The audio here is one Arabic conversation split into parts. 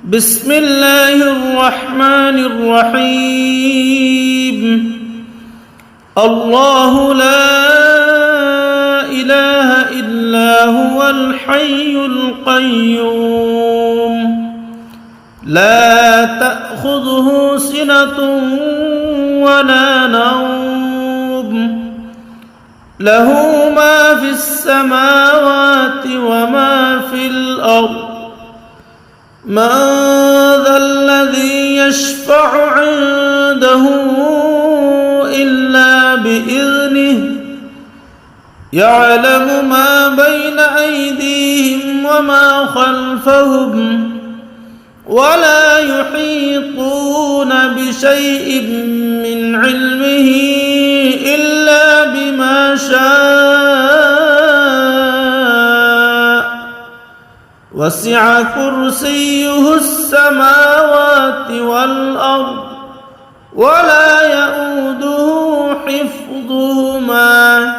بسم الله الرحمن الرحيم الله لا إله إلا هو الحي القيوم لا تأخذه سنة ولا نوم له ما في السماوات وما في الأرض من ذا الذي يشفع عنده إلا بإذنه يعلم ما بين أيديهم وما خلفهم ولا يحيطون بشيء من علمه إلا بما شاء وسع كرسيه السماوات والأرض ولا يؤوده حفظهما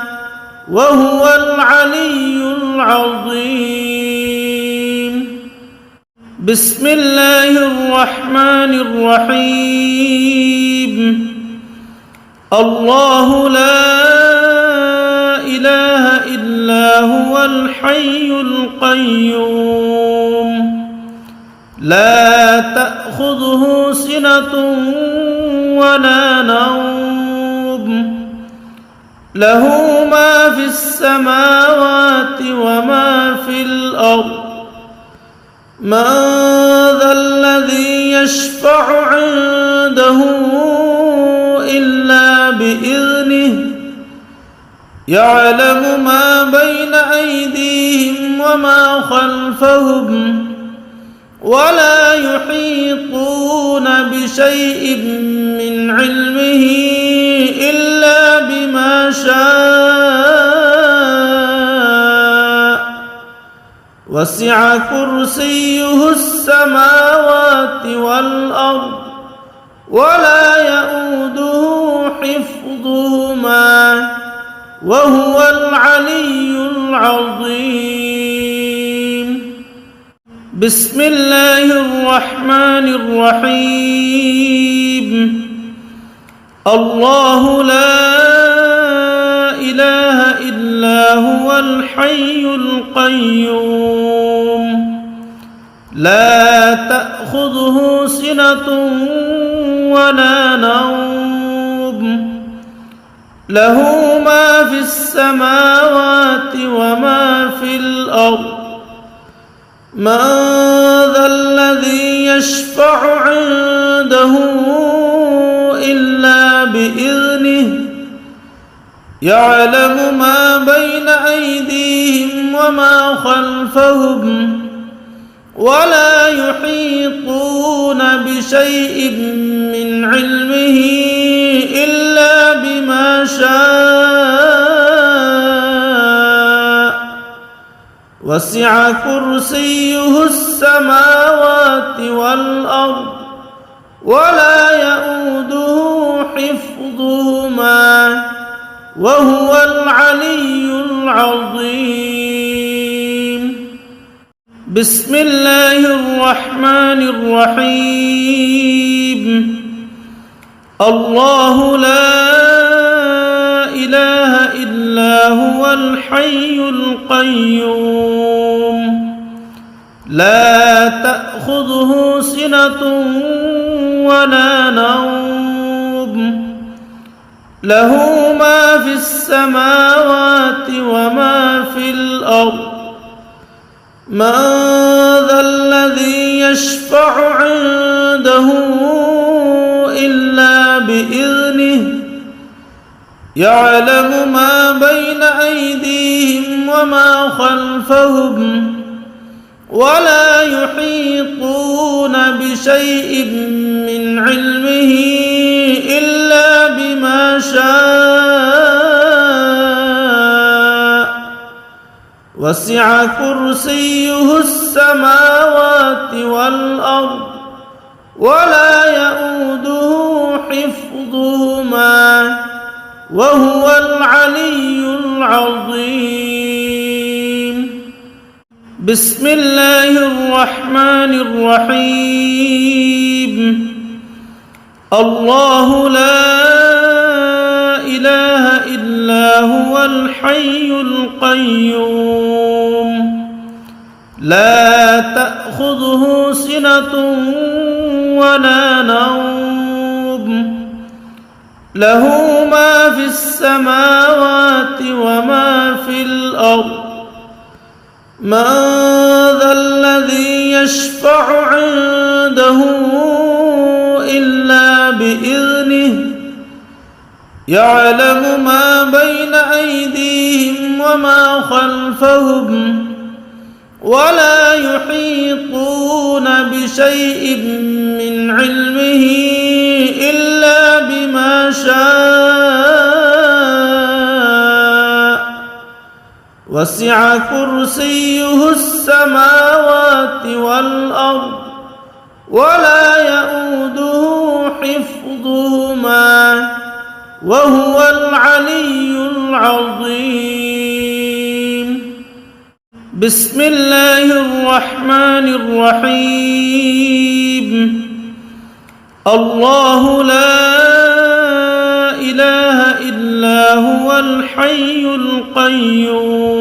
وهو العلي العظيم بسم الله الرحمن الرحيم الله لا إله إلا هو الحي القيوم لا تأخذه سنة ولا نوم له ما في السماوات وما في الأرض من ذا الذي يشفع عنده إلا بإذنه يعلم ما بين أيديهم وما خلفهم ولا يحيطون بشيء من علمه إلا بما شاء وسع كرسيه السماوات والأرض ولا يؤوده حفظهما وهو العلي العظيم بسم الله الرحمن الرحيم الله لا إله إلا هو الحي القيوم لا تأخذه سنة ولا نوم له ما في السماوات وما في الأرض من ذا الذي يشفع عنده إلا بإذنه يعلم ما بين أيديهم وما خلفهم ولا يحيطون بشيء من علمه إلا بما شاء وسع كرسيه السماوات والأرض ولا يؤوده حفظهما وهو العلي العظيم بسم الله الرحمن الرحيم الله لا إله إلا هو الحي القيوم لا تأخذه سنة ولا نوم له ما في السماوات وما في الأرض من ذا الذي يشفع عنده إلا بإذنه يعلم ما بين أيديهم وما خلفهم ولا يحيطون بشيء من علمه إلا بما شاء وسع كرسيه السماوات والأرض ولا يؤوده حفظهما وهو العلي العظيم بسم الله الرحمن الرحيم الله لا إله إلا هو الحي القيوم لا تأخذه سنة ولا نوم له ما في السماوات وما في الأرض من ذا الذي يشفع عنده إلا بإذنه يعلم ما بين أيديهم وما خلفهم ولا يحيطون بشيء من علمه إلا بما شاء وسع كرسيه السماوات والأرض ولا يؤوده حفظهما وهو العلي العظيم بسم الله الرحمن الرحيم الله لا إله إلا هو الحي القيوم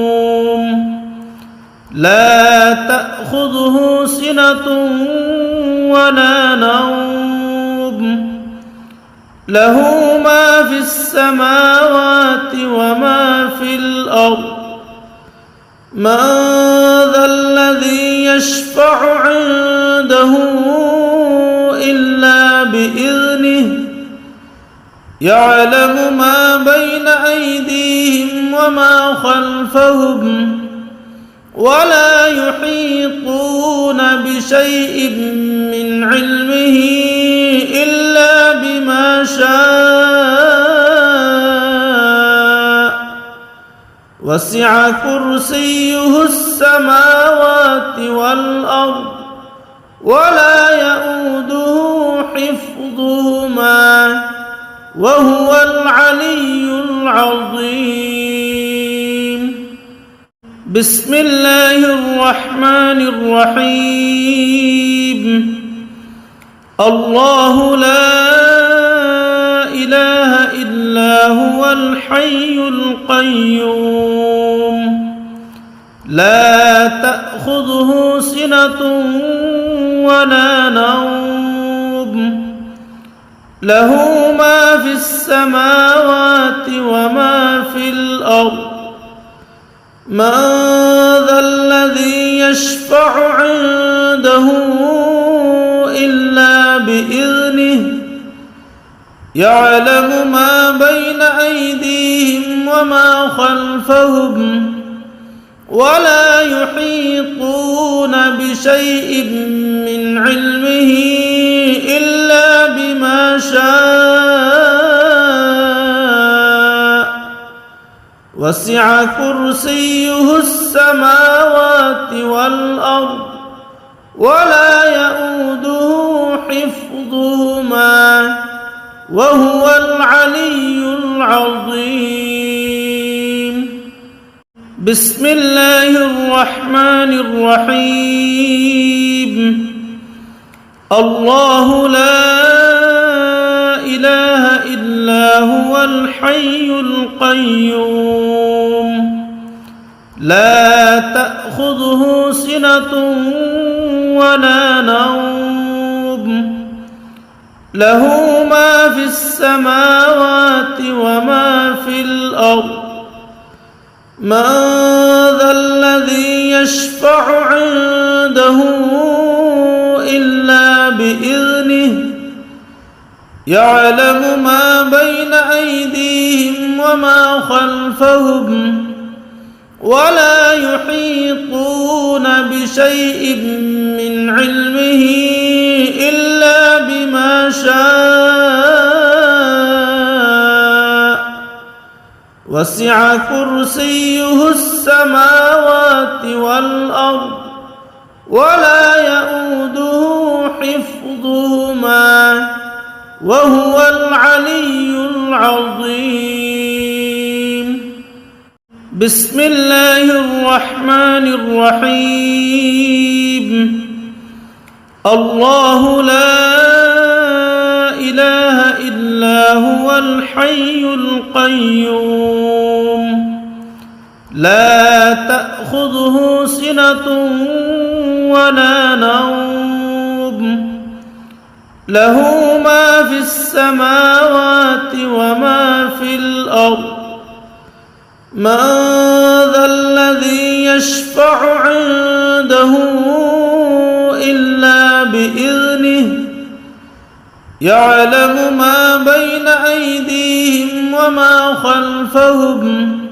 لا تأخذه سنة ولا نوم له ما في السماوات وما في الأرض من ذا الذي يشفع عنده إلا بإذنه يعلم ما بين أيديهم وما خلفهم ولا يحيطون بشيء من علمه إلا بما شاء وسع كرسيه السماوات والأرض ولا يؤوده حفظهما وهو العلي العظيم بسم الله الرحمن الرحيم الله لا إله إلا هو الحي القيوم لا تأخذه سنة ولا نوم له ما في السماوات وما في الأرض من ذا الذي يشفع عنده إلا بإذنه يعلم ما بين أيديهم وما خلفهم ولا يحيطون بشيء من علمه إلا بما شاء وسع كرسيه السماوات والأرض ولا يؤوده حفظهما وهو العلي العظيم بسم الله الرحمن الرحيم الله لا إله إلا هو الحي القيوم لا تأخذه سنة ولا نوم له ما في السماوات وما في الأرض من ذا الذي يشفع عنده إلا بإذنه يعلم ما بين أيديهم وما خلفهم ولا يحيطون بشيء من علمه إلا بما شاء وسع كرسيه السماوات والأرض ولا يؤوده حفظهما وهو العلي العظيم بسم الله الرحمن الرحيم الله لا إله هو الحي القيوم لا تأخذه سنة ولا نوم له ما في السماوات وما في الأرض من ذا الذي يشفع عنده إلا بإذنه يعلم ما بين أيديهم وما خلفهم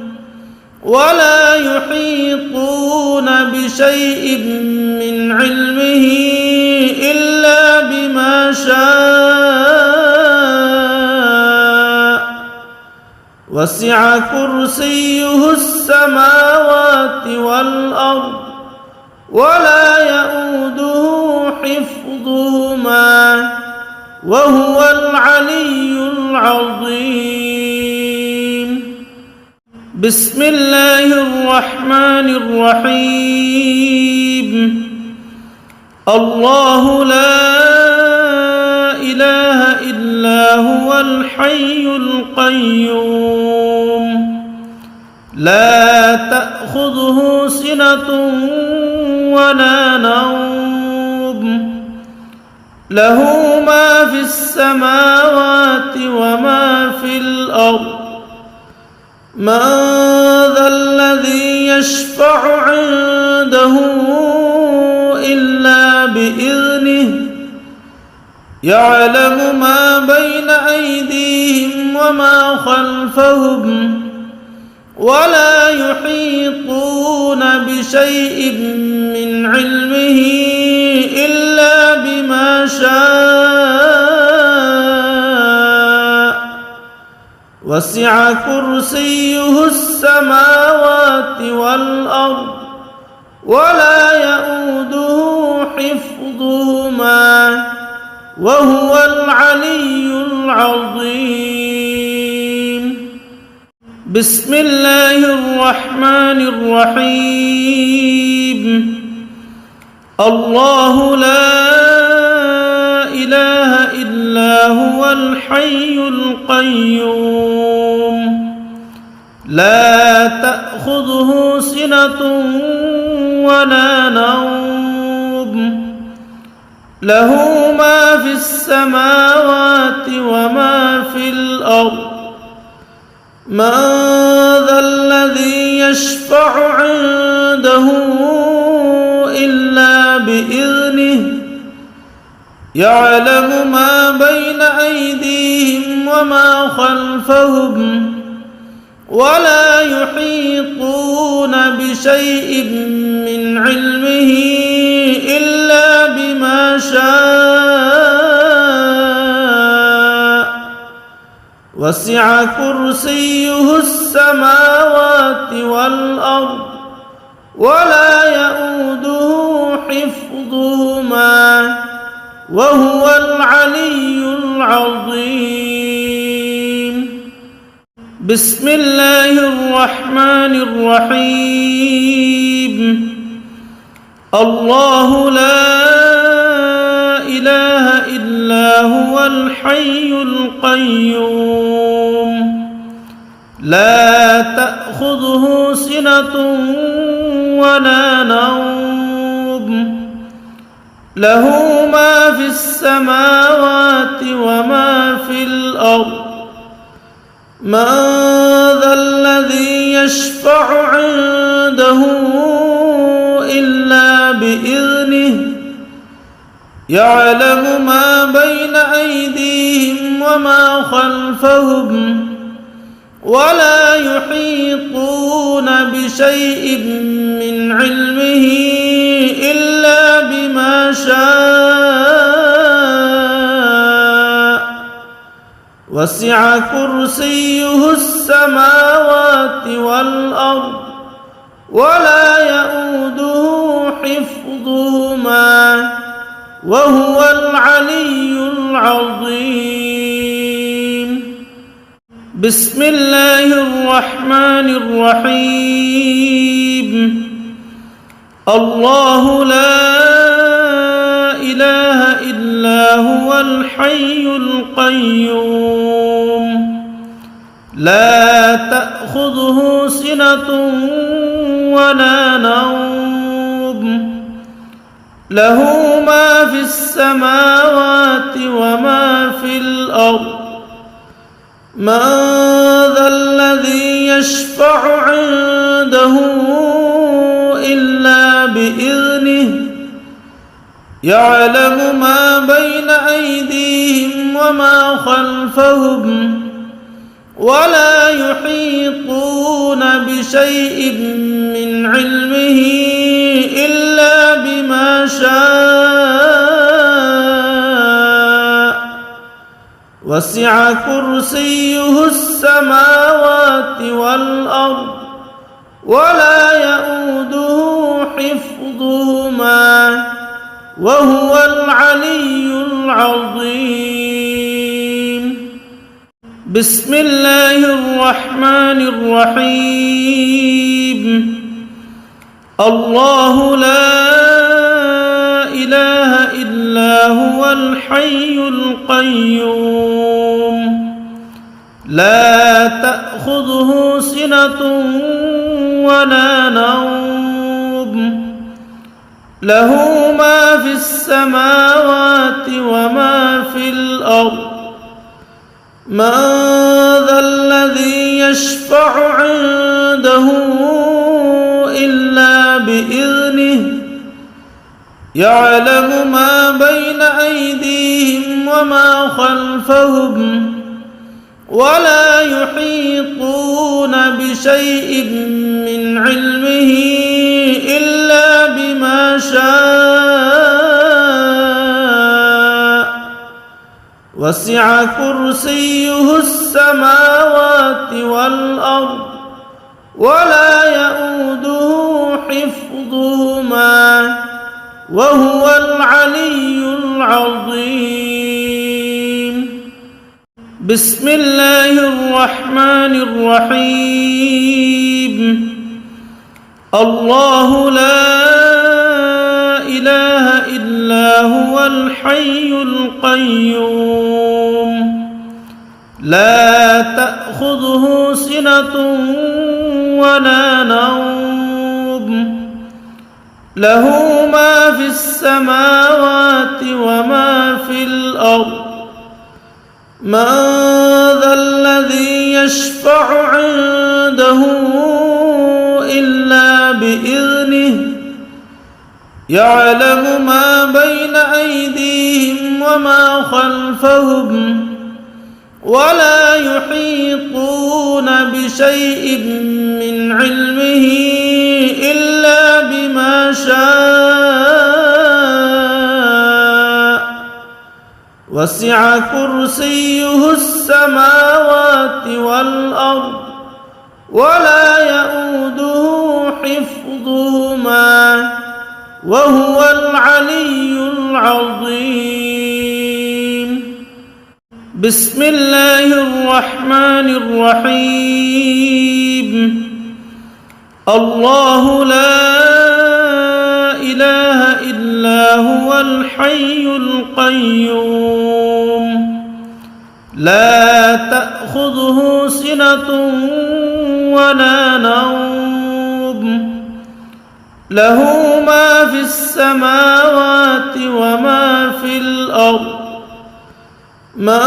ولا يحيطون بشيء من علمه إلا بما شاء وسع كرسيه السماوات والأرض ولا يؤوده حفظهما وهو العلي العظيم بسم الله الرحمن الرحيم الله لا إله إلا هو الحي القيوم لا تأخذه سنة ولا نوم له ما في السماوات وما في الأرض من ذا الذي يشفع عنده إلا بإذنه يعلم ما بين أيديهم وما خلفهم ولا يحيطون بشيء من علمه إلا بما شاء وسع كرسيه السماوات والأرض ولا يؤوده حفظهما وهو العلي العظيم بسم الله الرحمن الرحيم الله لا إله إلا هو الحي القيوم لا تأخذه سنة ولا نوم له ما في السماوات وما في الأرض من ذا الذي يشفع عنده إلا بإذنه يعلم ما بين أيديهم وما خلفهم ولا يحيطون بشيء من علمه إلا بما شاء وسع كرسيه السماوات والأرض ولا يؤوده حفظهما وهو العلي العظيم بسم الله الرحمن الرحيم الله لا إله إلا هو الحي القيوم لا تأخذه سنة ولا نوم له ما في السماوات وما في الأرض من ذا الذي يشفع عنده إلا بإذنه يعلم ما بين أيديهم وما خلفهم ولا يحيطون بشيء من علمه إلا بما شاء وسع كرسيه السماوات والأرض ولا يؤوده حفظهما وهو العلي العظيم بسم الله الرحمن الرحيم الله لا إله إلا هو الحي القيوم لا تأخذه سنة ولا نوم له ما في السماوات وما في الأرض من ذا الذي يشفع عنده إلا بإذنه يعلم ما بين أيديهم وما خلفهم ولا يحيطون بشيء من علمه إلا بما شاء وسع كرسيه السماوات والأرض ولا يؤوده حفظهما وهو العلي العظيم بسم الله الرحمن الرحيم الله لا إله إلا هو الحي القيوم لا تأخذه سنة ولا نوم له ما في السماوات وما في الأرض من ذا الذي يشفع عنده إلا بإذنه يعلم ما بين أيديهم وما خلفهم ولا يحيطون بشيء من علمه إلا بما شاء وسع كرسيه السماوات والأرض ولا يؤوده حفظهما وهو العلي العظيم بسم الله الرحمن الرحيم الله لا إله إلا هو الحي القيوم لا تأخذه سنة ولا نوم له ما في السماوات وما في الأرض من ذا الذي يشفع عنده إلا بإذنه يعلم ما بين أيديهم وما خلفهم ولا يحيطون بشيء من علمه إلا بما شاء وسع كرسيه السماوات والأرض ولا يؤوده حفظهما وهو العلي العظيم بسم الله الرحمن الرحيم الله لا إله إلا هو الحي القيوم لا تأخذه سنة ولا نوم له ما في السماوات وما في الأرض من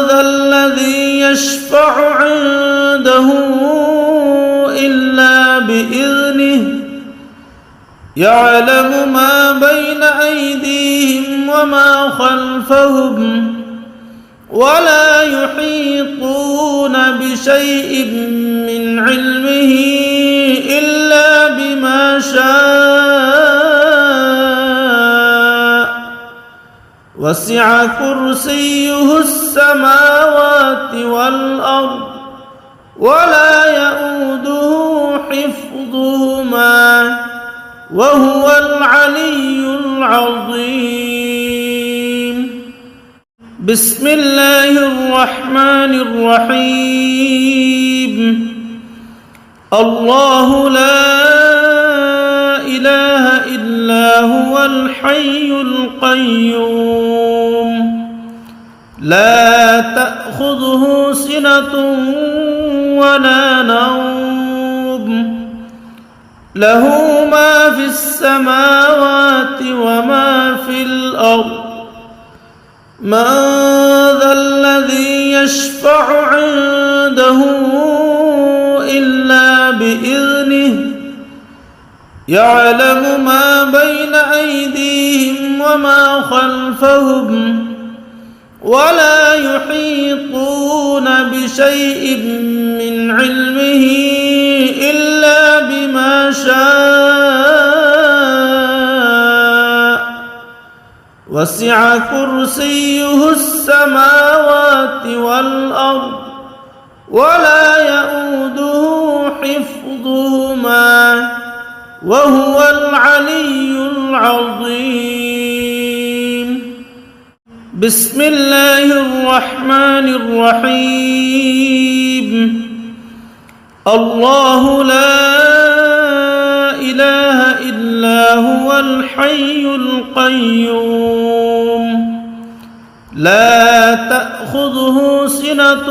ذا الذي يشفع عنده إلا بإذنه يعلم ما بين أيديهم وما خلفهم ولا يحيطون بشيء من علمه إلا بما شاء وسع كرسيه السماوات والأرض ولا يؤوده حفظهما وهو العلي العظيم بسم الله الرحمن الرحيم الله لا إله إلا إلا هو الحي القيوم لا تأخذه سنة ولا نوم له ما في السماوات وما في الأرض من ذا الذي يشفع عنده إلا بإذنه يعلم ما بين أيديهم وما خلفهم ولا يحيطون بشيء من علمه إلا بما شاء وسع كرسيه السماوات والأرض ولا يؤوده حفظهما وهو العلي العظيم بسم الله الرحمن الرحيم الله لا إله إلا هو الحي القيوم لا تأخذه سنة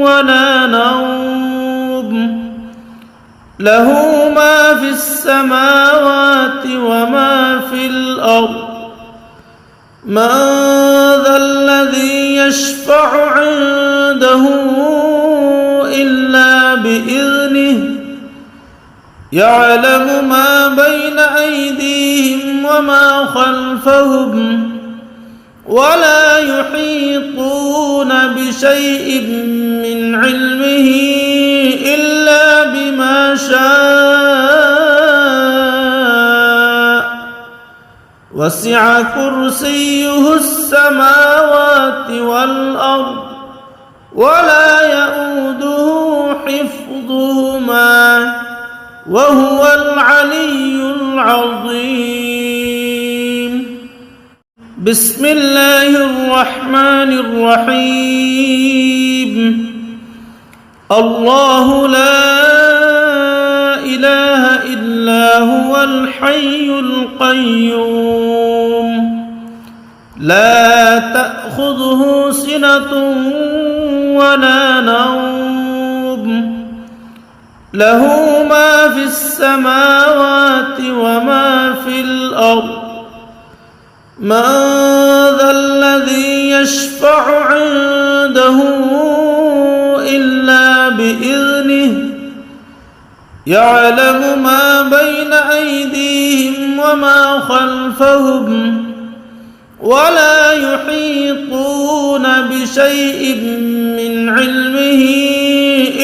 ولا نوم له ما في السماوات وما في الأرض من ذا الذي يشفع عنده إلا بإذنه يعلم ما بين أيديهم وما خلفهم ولا يحيطون بشيء من علمه إلا بما شاء وسع كرسيه السماوات والأرض ولا يؤوده حفظهما وهو العلي العظيم بسم الله الرحمن الرحيم الله لا إله إلا هو الحي القيوم لا تأخذه سنة ولا نوم له ما في السماوات وما في الأرض من ذا الذي يشفع عنده إلا بإذنه يعلم ما بين أيديهم وما خلفهم ولا يحيطون بشيء من علمه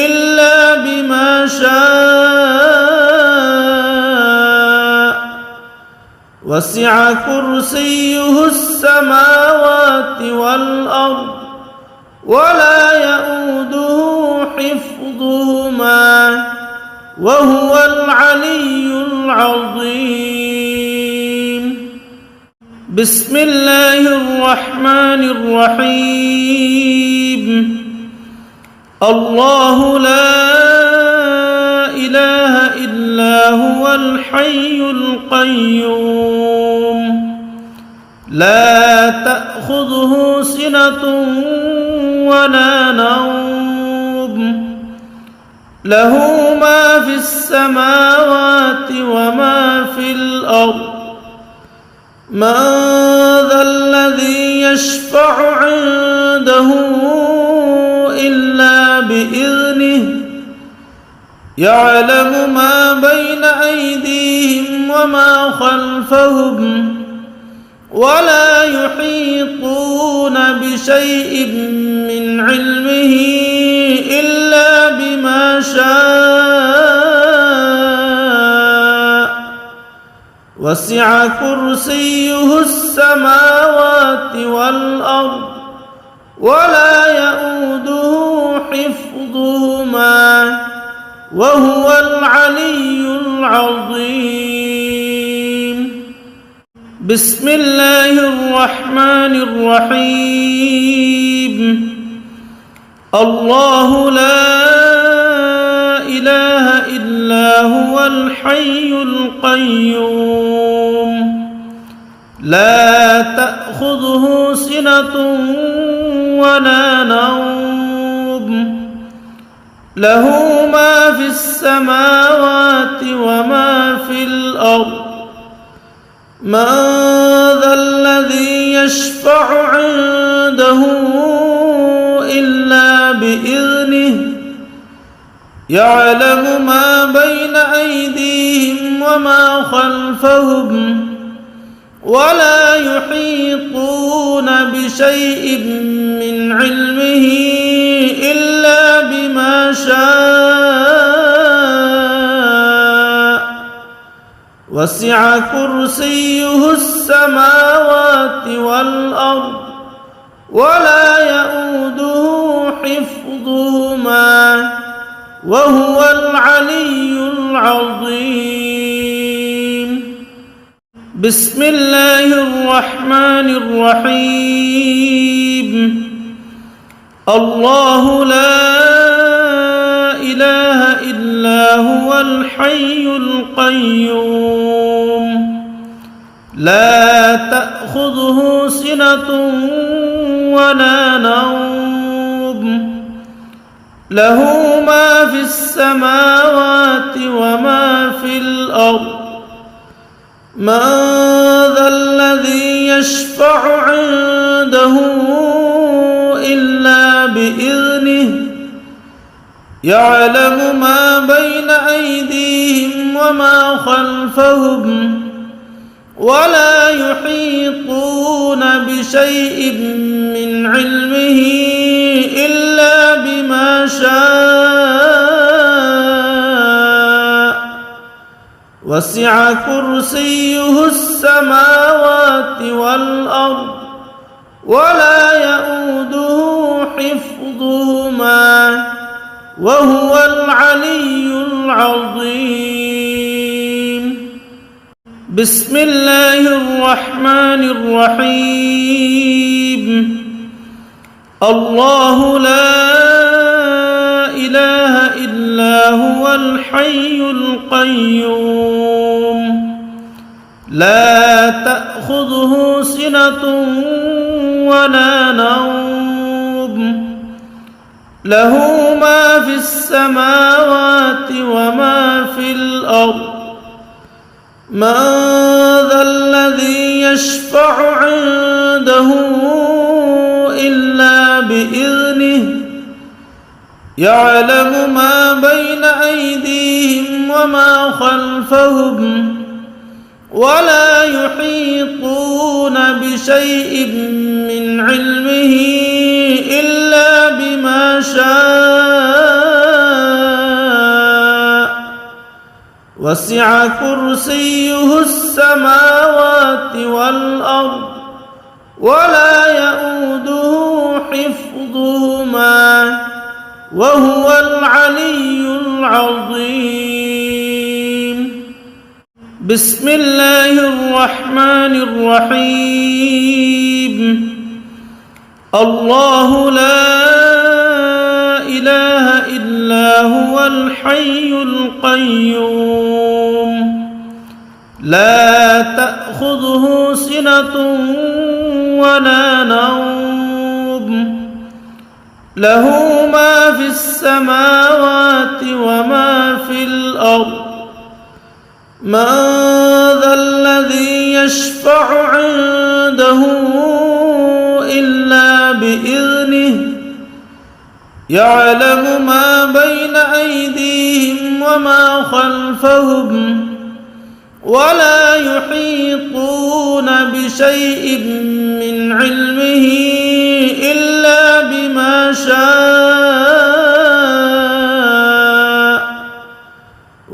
إلا بما شاء وسع كرسيه السماوات والأرض ولا يؤوده حفظهما وهو العلي العظيم بسم الله الرحمن الرحيم الله لا إله إلا هو الحي القيوم لا تأخذه سنة ولا نوم له ما في السماوات وما في الأرض من ذا الذي يشفع عنده إلا بإذنه يعلم ما بين أيديهم وما خلفهم ولا يحيطون بشيء من علمه إلا بما شاء وسع كرسيه السماوات والأرض ولا يؤوده حفظهما وهو العلي العظيم بسم الله الرحمن الرحيم الله لا إله إلا إلا هو الحي القيوم لا تأخذه سنة ولا نوم له ما في السماوات وما في الأرض من ذا الذي يشفع عنده إلا بإذنه يعلم ما بين أيديهم وما خلفهم ولا يحيطون بشيء من علمه إلا بما شاء وسع كرسيه السماوات والأرض ولا يؤوده حفظهما وهو العلي العظيم بسم الله الرحمن الرحيم الله لا إله إلا هو الحي القيوم لا تأخذه سنة ولا نوم له ما في السماوات وما في الأرض من ذا الذي يشفع عنده إلا بإذنه يعلم ما بين أيديهم وما خلفهم ولا يحيطون بشيء من علمه إلا بما شاء وسع كرسيه السماوات والأرض ولا يؤوده حفظهما وهو العلي العظيم بسم الله الرحمن الرحيم الله لا إله إلا هو الحي القيوم لا تأخذه سنة ولا نوم له ما في السماوات وما في الأرض من ذا الذي يشفع عنده إلا بإذنه يعلم ما بين أيديهم وما خلفهم ولا يحيطون بشيء من علمه إلا بما شاء وسع كرسيه السماوات والأرض ولا يؤوده حفظهما وهو العلي العظيم بسم الله الرحمن الرحيم الله لا إله إلا هو الحي القيوم لا تأخذه سنة ولا نوم له ما في السماوات وما في الأرض من ذا الذي يشفع عنده إلا بإذنه يعلم ما بين أيديهم وما خلفهم ولا يحيطون بشيء من علمه إلا بما شاء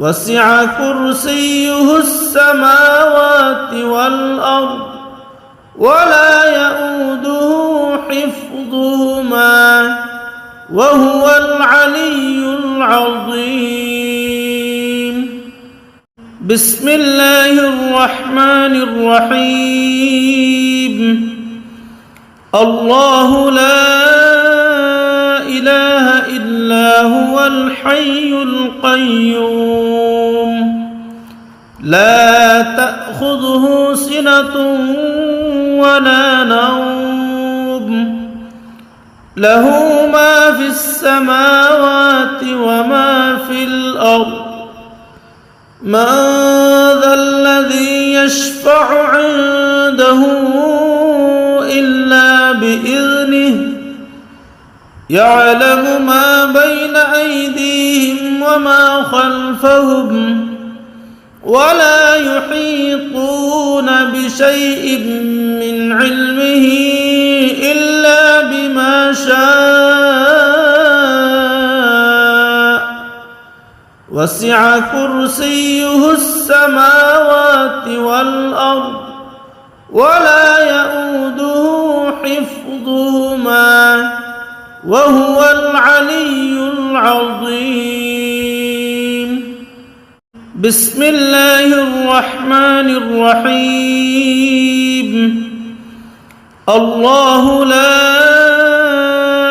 وسع كرسيه السماوات والأرض ولا يؤوده حفظهما وهو العلي العظيم بسم الله الرحمن الرحيم الله لا إله إلا هو الحي القيوم لا تأخذه سنة ولا نوم له ما في السماوات وما في الأرض من ذا الذي يشفع عنده إلا بإذنه يعلم ما بين أيديهم وما خلفهم ولا يحيطون بشيء من علمه إلا بما شاء وسع كرسيه السماوات والأرض ولا يؤوده حفظهما وهو العلي العظيم بسم الله الرحمن الرحيم الله لا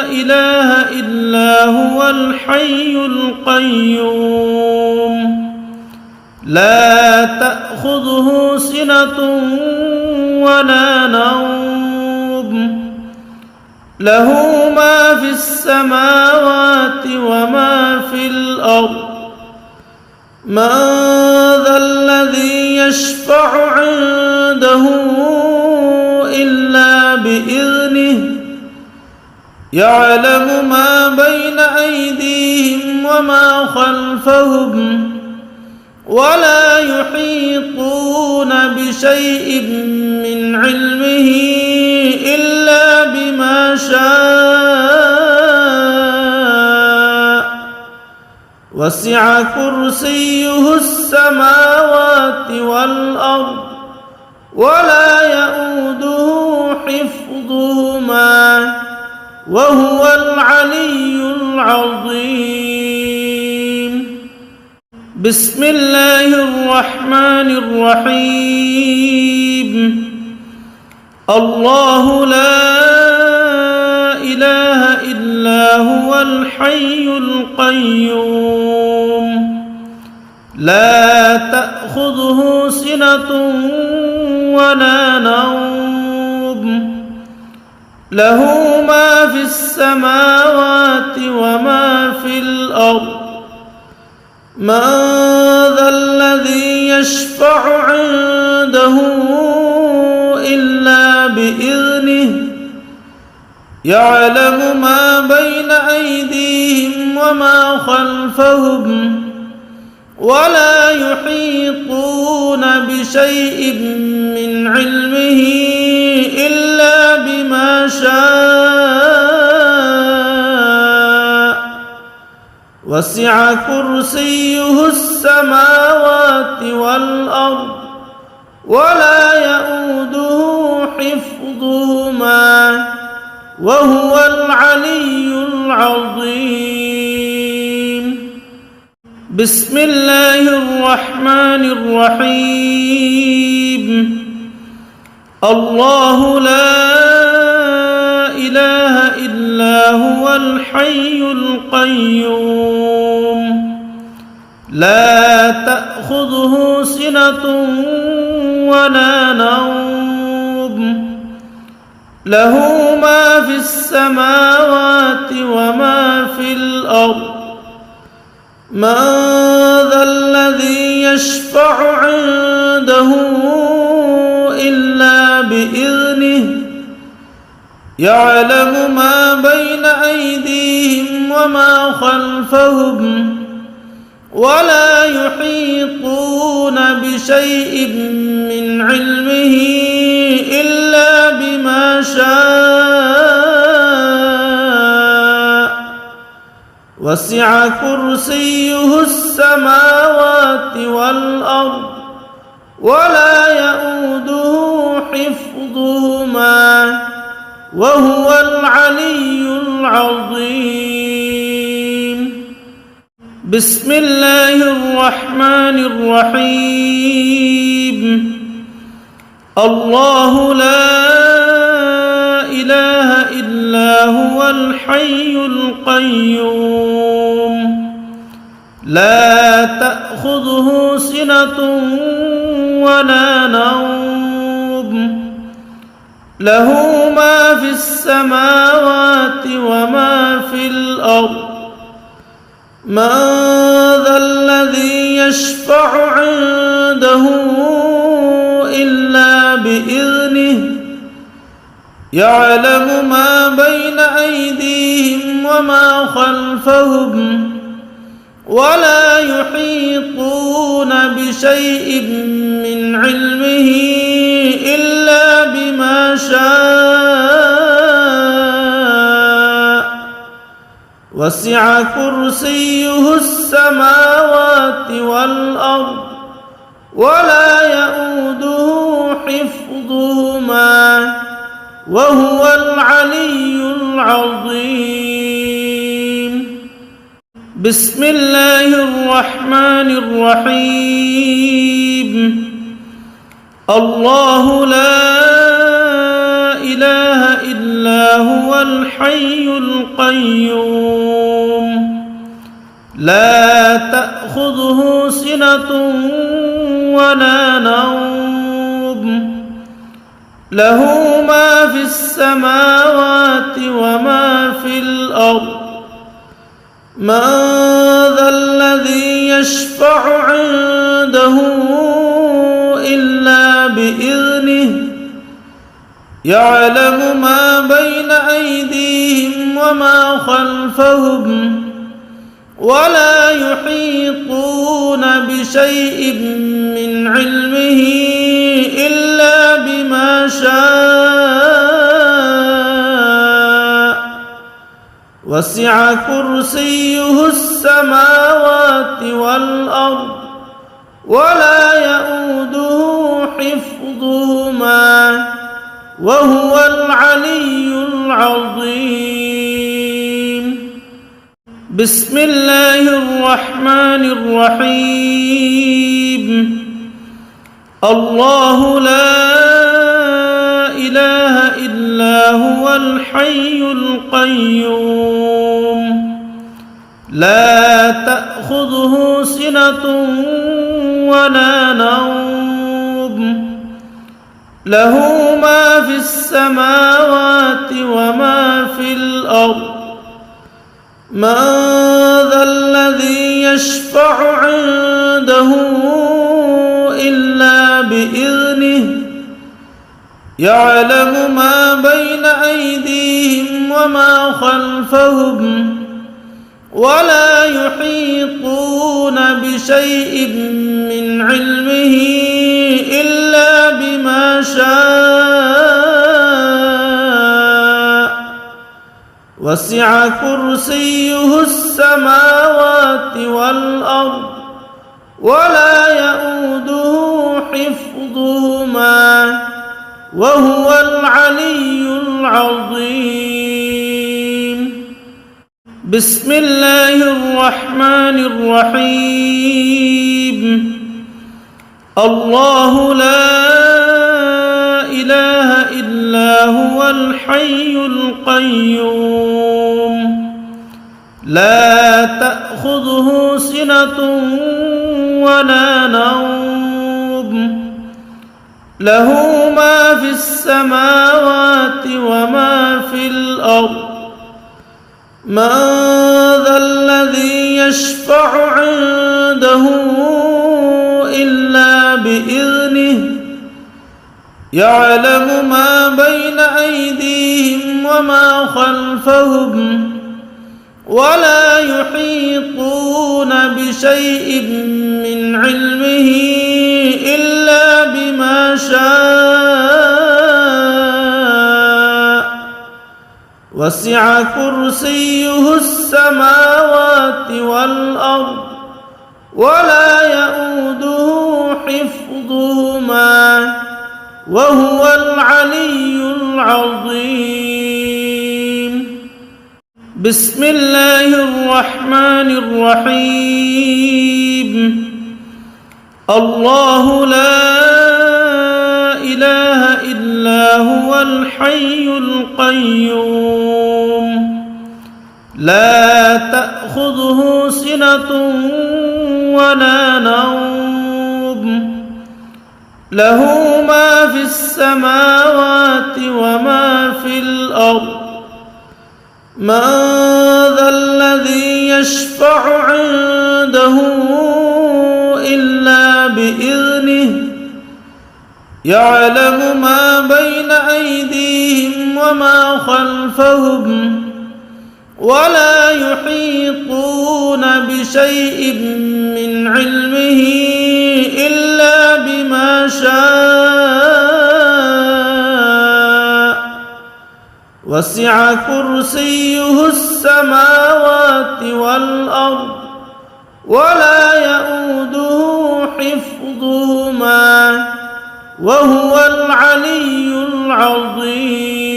إله إلا هو الحي القيوم لا تأخذه سنة ولا نوم له ما في السماوات وما في الأرض من ذا الذي يشفع عنده إلا بإذنه يعلم ما بين أيديهم وما خلفهم ولا يحيطون بشيء من علمه إلا بما شاء وسع كرسيه السماوات والأرض ولا يؤوده حفظهما وهو العلي العظيم بسم الله الرحمن الرحيم الله لا إله إلا هو الحي القيوم لا تأخذه سنة ولا نوم له ما في السماوات وما في الأرض من ذا الذي يشفع عنده إلا بإذنه يعلم ما بين أيديهم وما خلفهم ولا يحيطون بشيء من علمه إلا بما شاء وسع كرسيه السماوات والأرض ولا يؤوده حفظهما وهو العلي العظيم بسم الله الرحمن الرحيم الله لا إله إلا هو الحي القيوم لا تأخذه سنة ولا نوم له ما في السماوات وما في الأرض من ذا الذي يشفع عنده إلا بإذنه يعلم ما بين أيديهم وما خلفهم ولا يحيطون بشيء من علمه إلا بما شاء وسع كرسيه السماوات والأرض ولا يؤوده حفظهما وهو العلي العظيم بسم الله الرحمن الرحيم الله لا إله إلا هو الحي القيوم لا تأخذه سنة ولا نوم له ما في السماوات وما في الأرض من ذا الذي يشفع عنده إلا بإذنه يعلم ما بين أيديهم وما خلفهم ولا يحيطون بشيء من علمه إلا بما شاء وسع كرسيه السماوات والأرض ولا يؤوده حفظهما وهو العلي العظيم بسم الله الرحمن الرحيم الله لا إله إلا هو الحي القيوم لا تأخذه سنة ولا نوم له ما في السماوات وما في الأرض من ذا الذي يشفع عنده إلا بإذنه يعلم ما بين أيديهم وما خلفهم ولا يحيطون بشيء من علمه إلا بما شاء وسع كرسيه السماوات والأرض ولا يؤوده حفظهما وهو العلي العظيم بسم الله الرحمن الرحيم الله لا إله إلا هو الحي القيوم لا تأخذه سنة ولا نوم له ما في السماوات وما في الأرض من ذا الذي يشفع عنده إلا بإذنه يعلم ما بين أيديهم وما خلفهم ولا يحيطون بشيء من علمه إلا بما شاء وسع كرسيه السماوات والأرض ولا يؤوده حفظهما وهو العلي العظيم بسم الله الرحمن الرحيم الله لا إله إلا هو الحي القيوم لا تأخذه سنة ولا نوم له ما في السماوات وما في الأرض من ذا الذي يشفع عنده إلا بإذنه يعلم ما بين أيديهم وما خلفهم ولا يحيطون بشيء من علمه إلا بما شاء وسع كرسيه السماوات والأرض ولا يؤوده حفظهما وهو العلي العظيم بسم الله الرحمن الرحيم الله لا إله إلا إلا هو الحي القيوم لا تأخذه سنة ولا نوم له ما في السماوات وما في الأرض من ذا الذي يشفع عنده إلا بإذنه يعلم ما بين أيديهم وما خلفهم ولا يحيطون بشيء من علمه إلا بما شاء وسع كرسيه السماوات والأرض ولا يؤوده حفظهما وهو العلي العظيم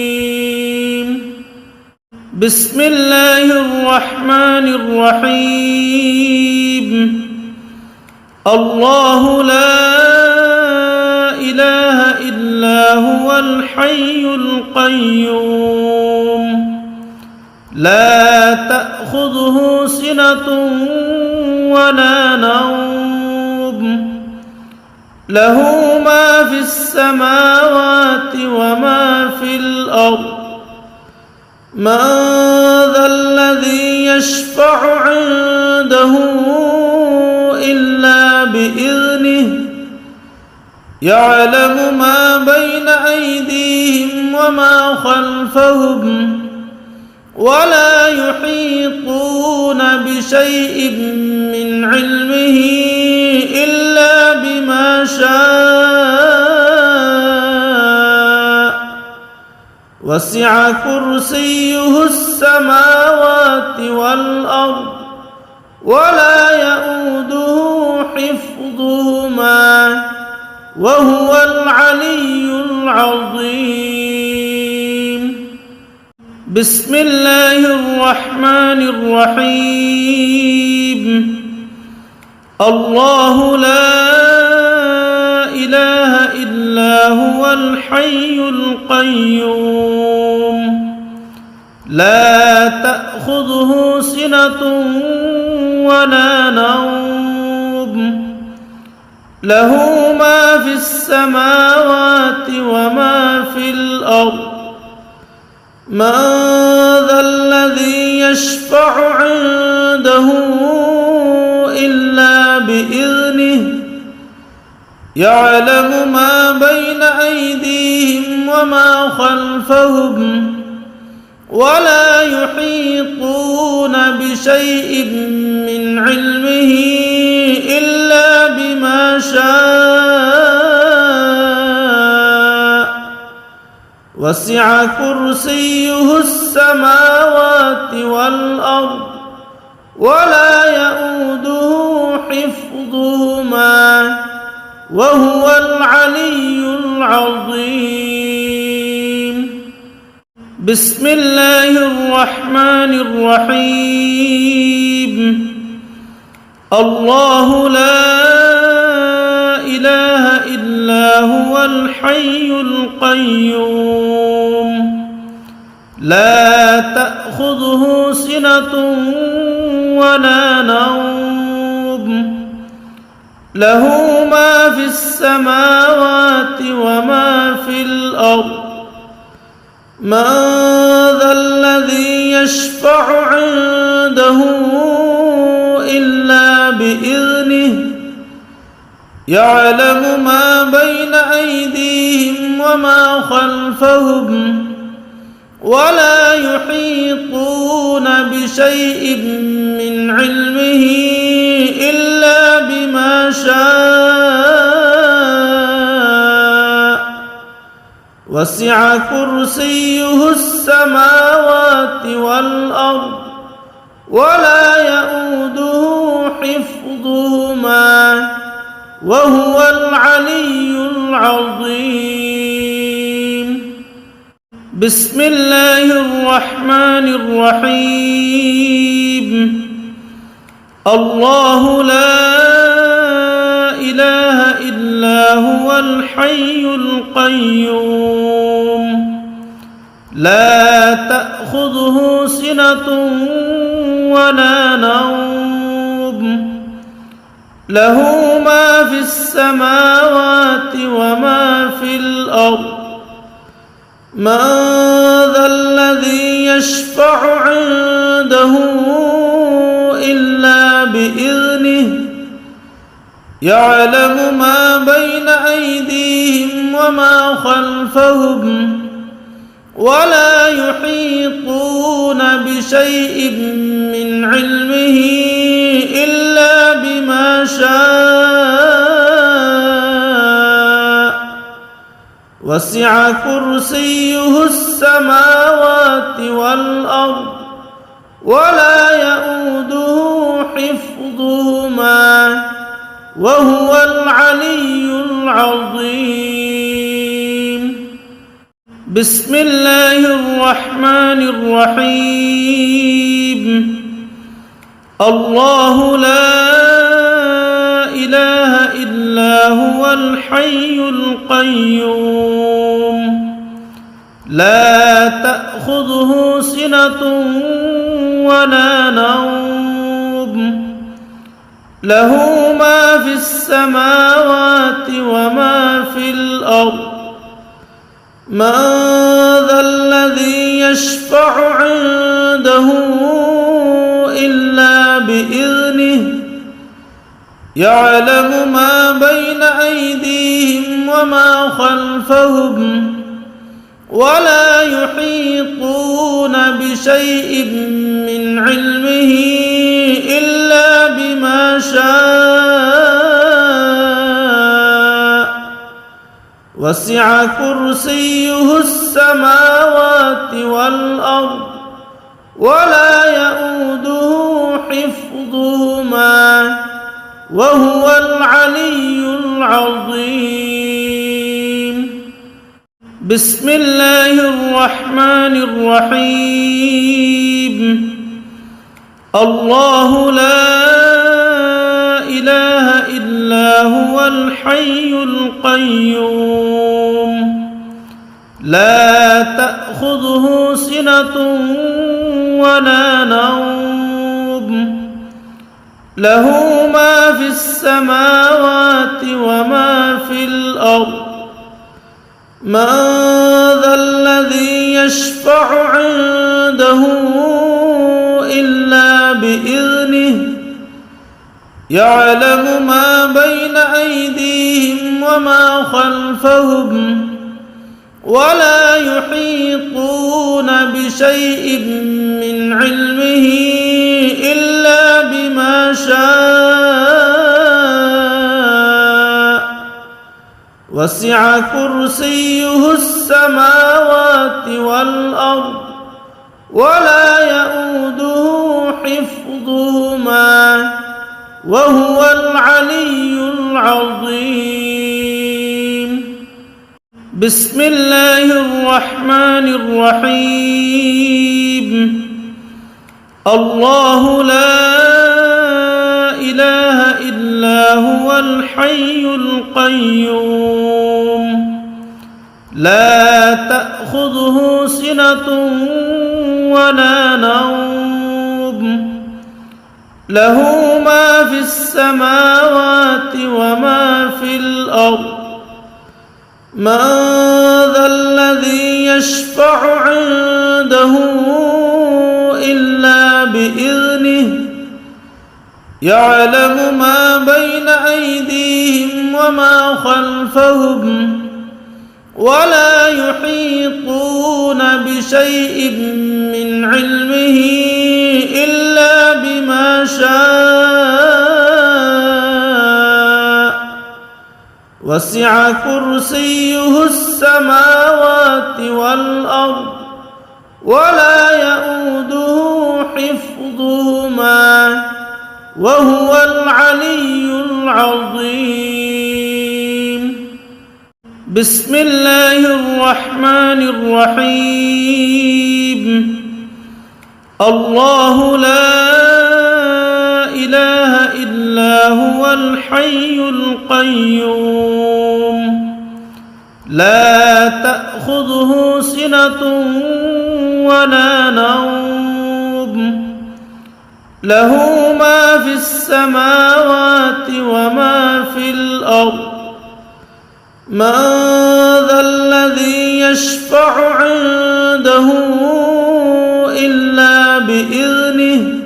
بسم الله الرحمن الرحيم الله لا إله إلا هو الحي القيوم لا تأخذه سنة ولا نوم له ما في السماوات وما في الأرض من ذا الذي يشفع عنده إلا بإذنه يعلم ما بين أيديهم وما خلفهم ولا يحيطون بشيء من علمه إلا بما شاء وسع كرسيه السماوات والأرض ولا يؤوده حفظهما وهو العلي العظيم بسم الله الرحمن الرحيم الله لا إله إلا هو الحي القيوم لا تأخذه سنة ولا نوم له ما في السماوات وما في الأرض من ذا الذي يشفع عنده إلا بإذنه يعلم ما بين أيديهم وما خلفهم ولا يحيطون بشيء من علمه إلا بما شاء وسع كرسيه السماوات والأرض ولا يؤوده حفظهما وهو العلي العظيم بسم الله الرحمن الرحيم الله لا إله إلا هو الحي القيوم لا تأخذه سنة ولا نوم له ما في السماوات وما في الأرض من ذا الذي يشفع عنده إلا بإذنه يعلم ما بين أيديهم وما خلفهم ولا يحيطون بشيء من علمه إلا بما شاء وسع كرسيه السماوات والأرض ولا يؤوده حفظهما وهو العلي العظيم بسم الله الرحمن الرحيم الله لا إله إلا هو الحي القيوم لا تأخذه سنة ولا نوم له ما في السماوات وما في الأرض من ذا الذي يشفع عنده إلا بإذنه يعلم ما بين أيديهم وما خلفهم ولا يحيطون بشيء من علمه إلا بما شاء وسع كرسيه السماوات والأرض ولا يؤوده حفظهما وهو العلي العظيم. بسم الله الرحمن الرحيم. الله لا إله إلا هو الحي القيوم لا تأخذه سنة ولا نوم له ما في السماوات وما في الأرض من ذا الذي يشفع عنده إلا بإذنه يعلم ما بين أيديهم وما خلفهم ولا يحيطون بشيء من علمه إلا بما شاء وسع كرسيه السماوات والأرض ولا يؤوده حفظهما وهو العلي العظيم. بسم الله الرحمن الرحيم. الله لا إله إلا هو الحي القيوم لا تأخذه سنة ولا نوم له ما في السماوات وما في الأرض من ذا الذي يشفع عنده إلا بإذنه يعلم ما بين أيديهم وما خلفهم ولا يحيطون بشيء من علمه إلا بما شاء وسع كرسيه السماوات والأرض ولا يؤوده حفظهما وهو العلي العظيم. بسم الله الرحمن الرحيم. الله لا إله إلا هو الحي القيوم لا تأخذه سنة ولا نوم له ما في السماوات وما في الأرض من ذا الذي يشفع عنده إلا بإذنه يعلم ما بين أيديهم وما خلفهم ولا يحيطون بشيء من علمه إلا بما شاء وسع كرسيه السماوات والأرض ولا يؤوده حفظهما وهو العلي العظيم. بسم الله الرحمن الرحيم. الله لا إله إلا هو الحي القيوم لا تأخذه تأخذه سنة ولا نوم له ما في السماوات وما في الأرض من ذا الذي يشفع عنده إلا بإذنه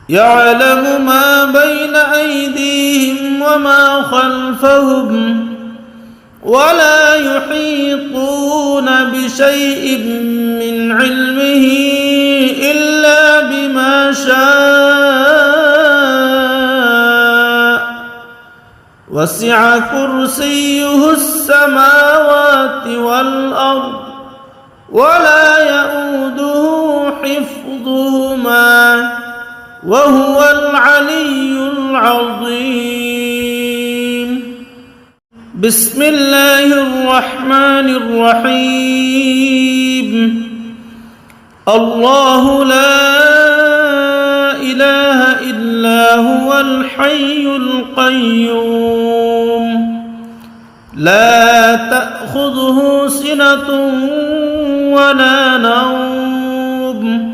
يعلم ما بين أيديهم وما خلفهم ولا يحيطون بشيء من علمه إلا بما شاء وسع كرسيه السماوات والأرض ولا يؤوده حفظهما وهو العلي العظيم. بسم الله الرحمن الرحيم. الله لا إله إلا هو الحي القيوم لا تأخذه سنة ولا نوم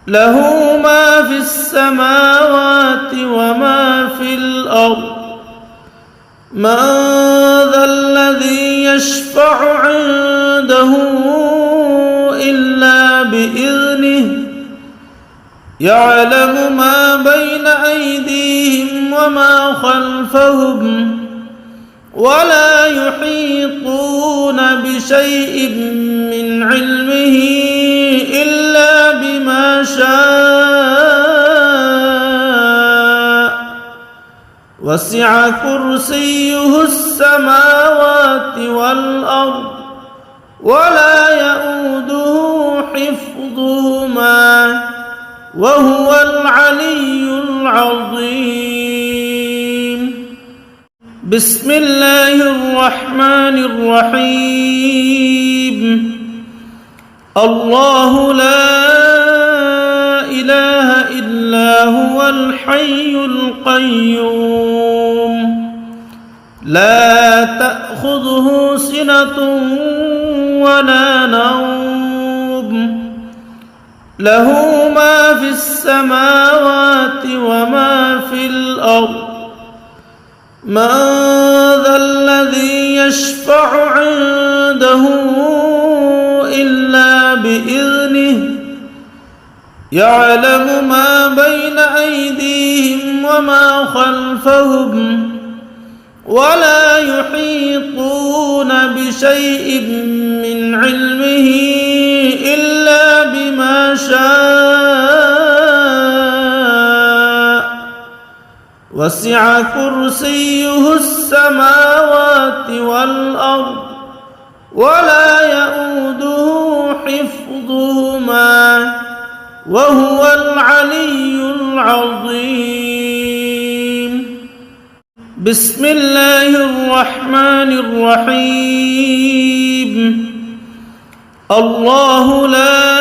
له ما في السماوات وما في الأرض من ذا الذي يشفع عنده إلا بإذنه يعلم ما بين أيديهم وما خلفهم ولا يحيطون بشيء من علمه إلا بما شاء وسع كرسيه السماوات والأرض ولا يؤوده حفظهما وهو العلي العظيم. بسم الله الرحمن الرحيم. الله لا إله إلا هو الحي القيوم لا تأخذه سنة ولا نوم له ما في السماوات وما في الأرض من ذا الذي يشفع عنده إلا بإذنه يعلم ما بين أيديهم وما خلفهم ولا يحيطون بشيء من علمه إلا بما شاء وسع كرسيه السماوات والأرض ولا يؤوده حفظهما وهو العلي العظيم. بسم الله الرحمن الرحيم. الله لا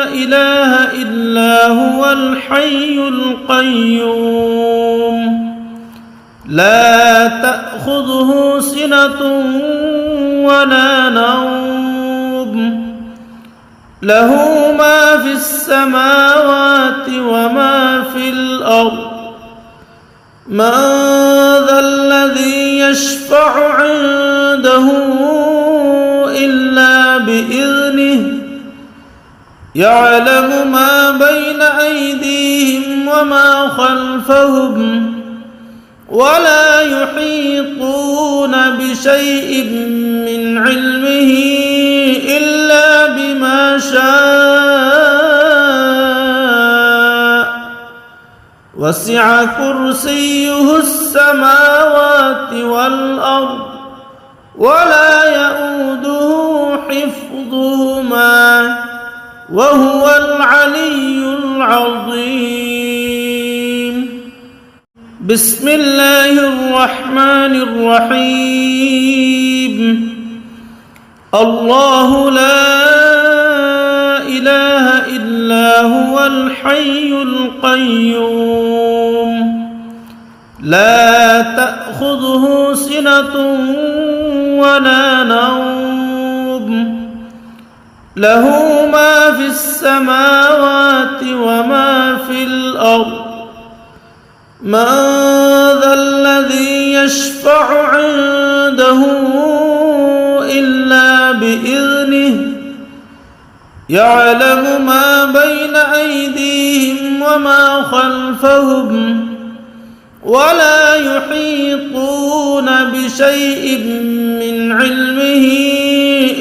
إله إلا هو الحي القيوم لا تأخذه سنة ولا نوم له ما في السماوات وما في الأرض من ذا الذي يشفع عنده إلا بإذنه يعلم ما بين أيديهم وما خلفهم ولا يحيطون بشيء من علمه إلا بما شاء وسع كرسيه السماوات والأرض ولا يؤوده حفظهما وهو العلي العظيم. بسم الله الرحمن الرحيم. الله لا إله إلا هو الحي القيوم لا تأخذه سنة ولا نوم له ما في السماوات وما في الأرض من ذا الذي يشفع عنده إلا بإذنه يعلم ما بين أيديهم وما خلفهم ولا يحيطون بشيء من علمه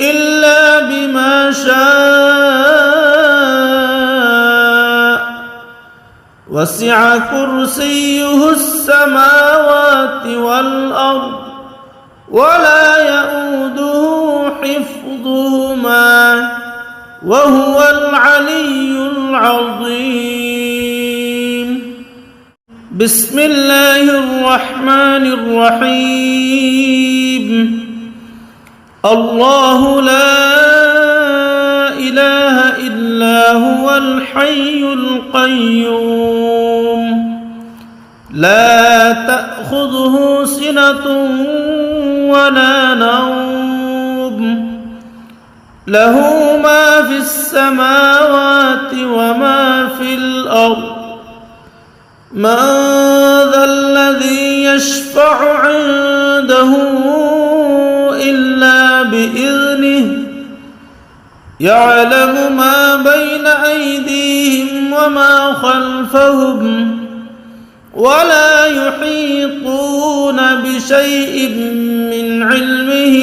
إلا بما شاء وسع كرسيه السماوات والأرض ولا يؤوده حفظهما وهو العلي العظيم بسم الله الرحمن الرحيم الله لا إله إلا هو الحي القيوم لا تأخذه سنة ولا نوم له ما في السماوات وما في الأرض من ذا الذي يشفع عنده إلا بإذنه يعلم ما بين أيديهم وما خلفهم ولا يحيطون بشيء من علمه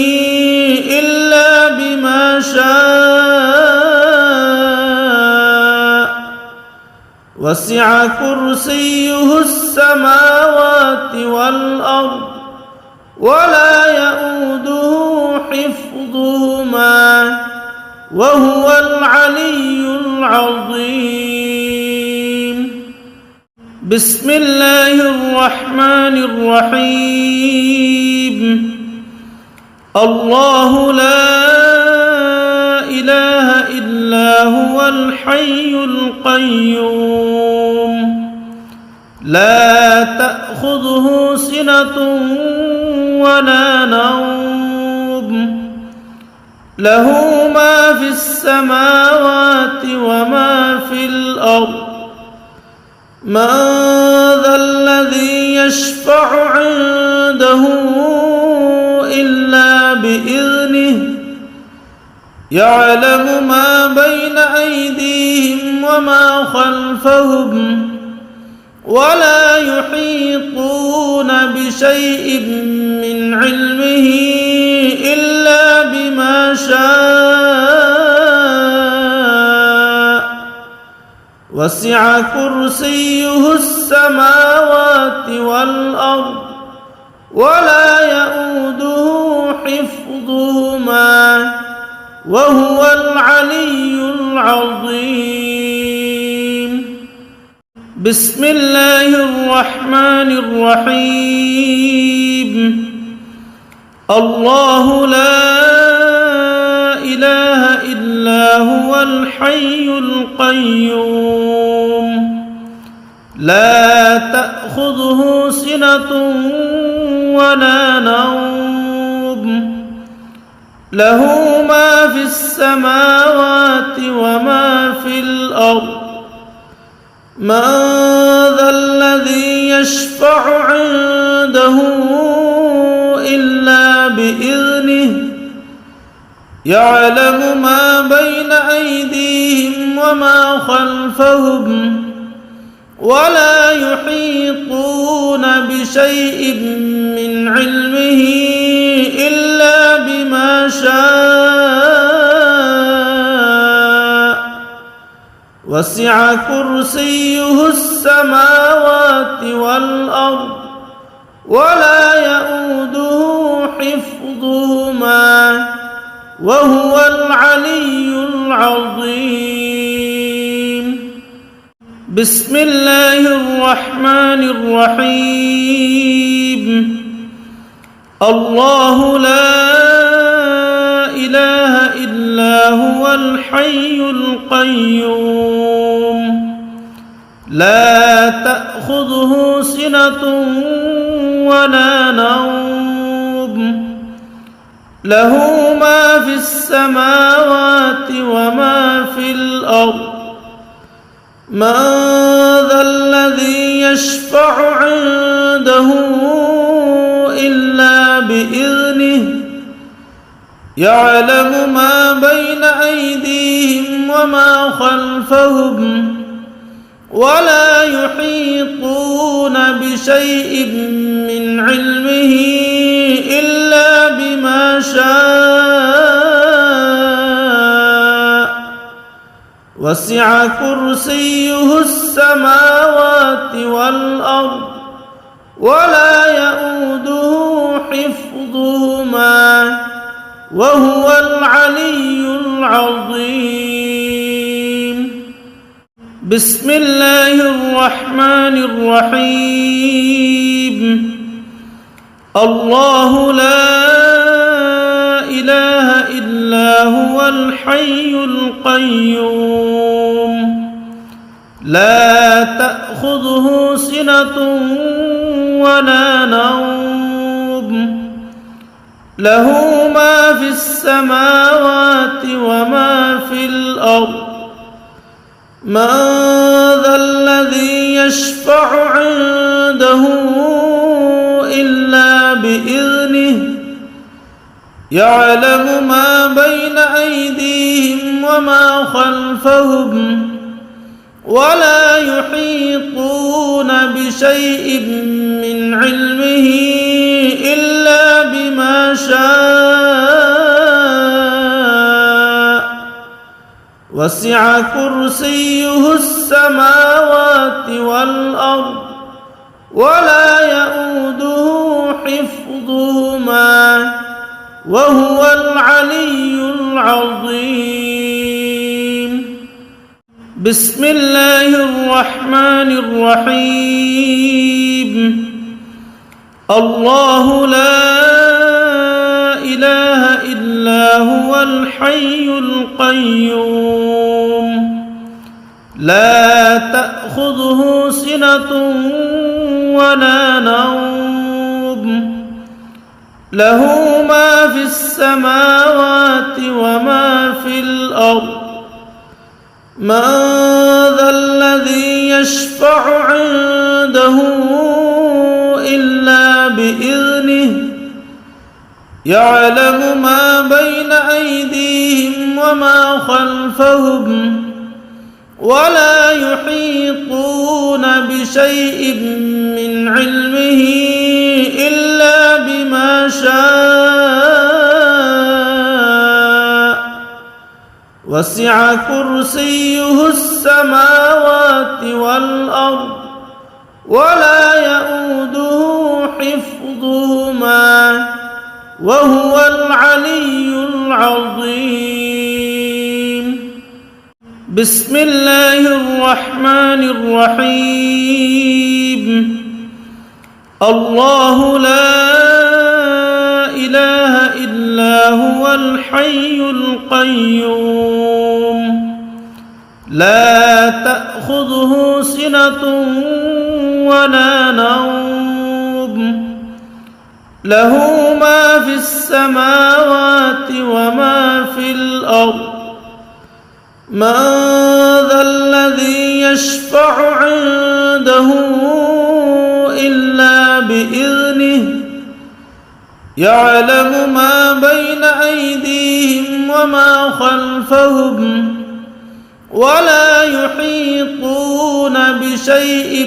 إلا بما شاء وسع كرسيه السماوات والأرض ولا يؤوده حفظهما وهو العلي العظيم بسم الله الرحمن الرحيم الله لا إله إلا هو الحي القيوم لا تأخذه سنة ولا نوم له ما في السماوات وما في الأرض من ذا الذي يشفع عنده إلا بإذنه يعلم ما بين أيديهم وما خلفهم ولا يحيطون بشيء من علمه إلا بما شاء وسع كرسيه السماوات والأرض ولا يؤوده حفظهما وهو العلي العظيم بسم الله الرحمن الرحيم الله لا إله إلا هو الحي القيوم لا تأخذه سنة ولا نوم له ما في السماوات وما في الأرض من ذا الذي يشفع عنده إلا بإذنه يعلم ما بين أيديهم وما خلفهم ولا يحيطون بشيء من علمه إلا بما شاء وسع كرسيه السماوات والأرض ولا يؤوده حفظهما وهو العلي العظيم بسم الله الرحمن الرحيم الله لا إله إلا هو الحي القيوم لا تأخذه سنة ولا نوم له ما في السماوات وما في الأرض من ذا الذي يشفع عنده إلا بإذنه يعلم ما بين أيديهم وما خلفهم ولا يحيطون بشيء من علمه إلا بما شاء وسع كرسيه السماوات والأرض ولا يؤوده حفظهما وهو العلي العظيم بسم الله الرحمن الرحيم الله لا إله إلا هو الحي القيوم لا تأخذه سنة ولا نوم له ما في السماوات وما في الأرض من ذا الذي يشفع عنده إلا بإذنه يعلم ما بين أيديهم وما خلفهم ولا يحيطون بشيء من علمه إلا بما شاء وسع كرسيه السماوات والأرض ولا يؤوده حفظهما وهو العلي العظيم بسم الله الرحمن الرحيم الله لا إله إلا هو الحي القيوم لا تأخذه سنة ولا نوم له ما في السماوات وما في الأرض من ذا الذي يشفع عنده إلا بإذنه يعلم ما بين أيديهم وما خلفهم ولا يحيطون بشيء من علمه إلا بما شاء وسع كرسيه السماوات والأرض ولا يؤوده حفظهما وهو العلي العظيم بسم الله الرحمن الرحيم الله لا إله إلا هو الحي القيوم لا تأخذه سنة ولا نوم له ما في السماوات وما في الأرض من ذا الذي يشفع عنده إلا بإذنه يعلم ما بين أيديهم وما خلفهم ولا يحيطون بشيء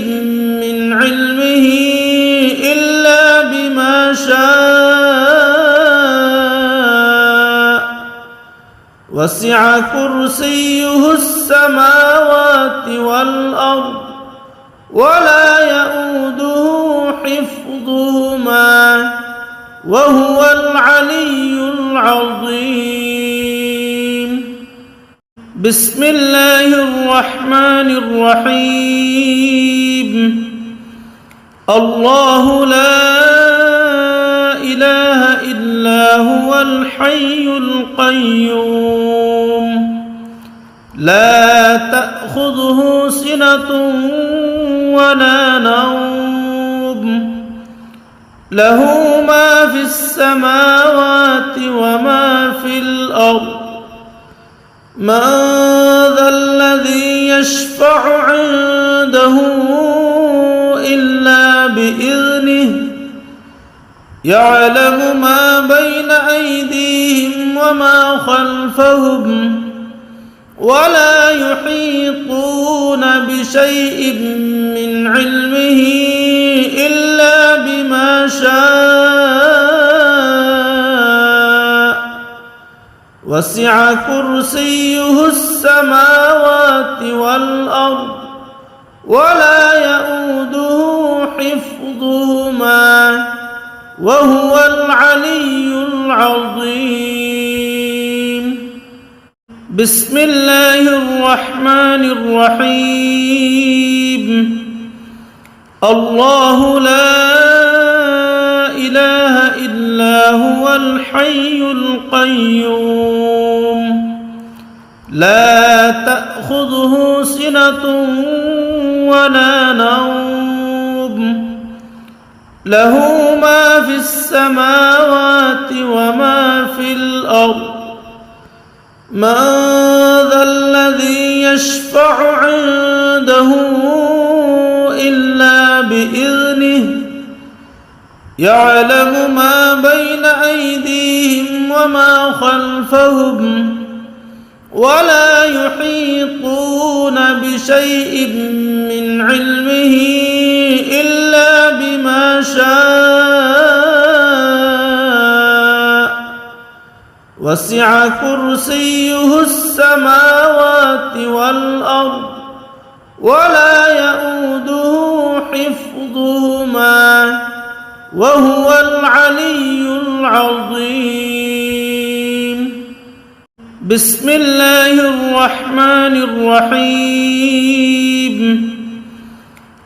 من علمه إلا بما شاء وسع كرسيه السماوات والأرض ولا يؤوده حفظهما وهو العلي العظيم بسم الله الرحمن الرحيم الله لا إله إلا هو الحي القيوم لا تأخذه سنة ولا نوم له ما في السماوات وما في الأرض من ذا الذي يشفع عنده إلا بإذنه يعلم ما بين أيديهم وما خلفهم ولا يحيطون بشيء من علمه إلا بما شاء وسع كرسيه السماوات والأرض ولا يؤوده حفظهما وهو العلي العظيم. بسم الله الرحمن الرحيم. الله لا إله إلا هو الحي القيوم لا تأخذه سنة ولا نوم له ما في السماوات وما في الأرض من ذا الذي يشفع عنده إلا بإذنه يعلم ما بين أيديهم وما خلفهم ولا يحيطون بشيء من علمه إلا بما شاء وسع كرسيه السماوات والأرض ولا يؤوده حفظهما وهو العلي العظيم. بسم الله الرحمن الرحيم.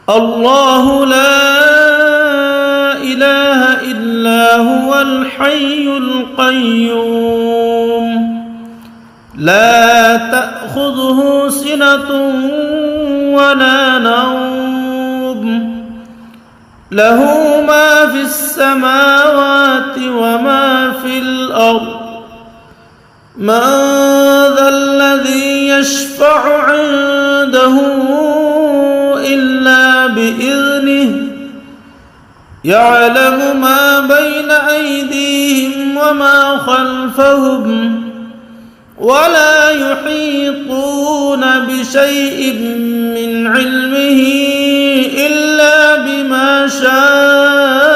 الله لا إله إلا هو الحي القيوم لا تأخذه سنة ولا نوم له ما في السماوات وما في الأرض من ذا الذي يشفع عنده إلا بإذنه يعلم ما بين أيديهم وما خلفهم ولا يحيطون بشيء من علمه إلا بما شاء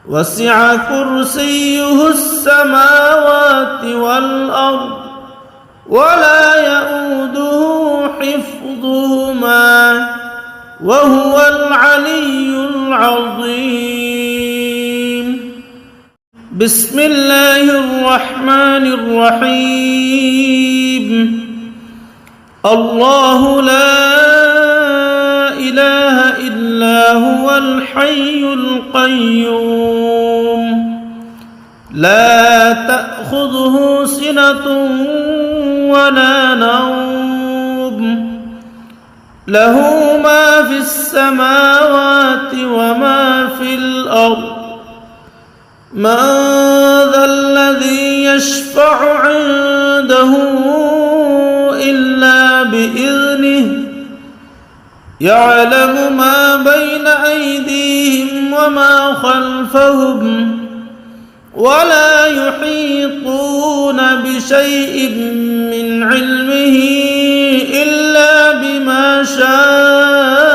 وسع كرسيه السماوات والأرض ولا يؤوده حفظهما وهو العلي العظيم. بسم الله الرحمن الرحيم. الله لا إله إلا هو الحي القيوم لا تأخذه سنة ولا نوم له ما في السماوات وما في الأرض من ذا الذي يشفع عنده إلا بإذنه يعلم ما بين أيديهم وما خلفهم ولا يحيطون بشيء من علمه إلا بما شاء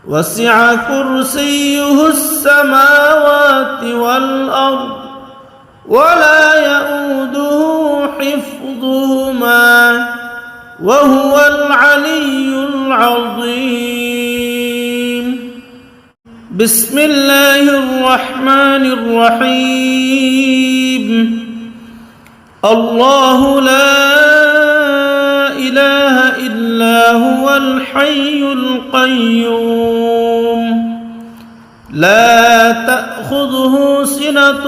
وسع كرسيه السماوات والأرض ولا يؤوده حفظهما وهو العلي العظيم. بسم الله الرحمن الرحيم. الله لا إله إلا هو الحي القيوم لا تأخذه سنة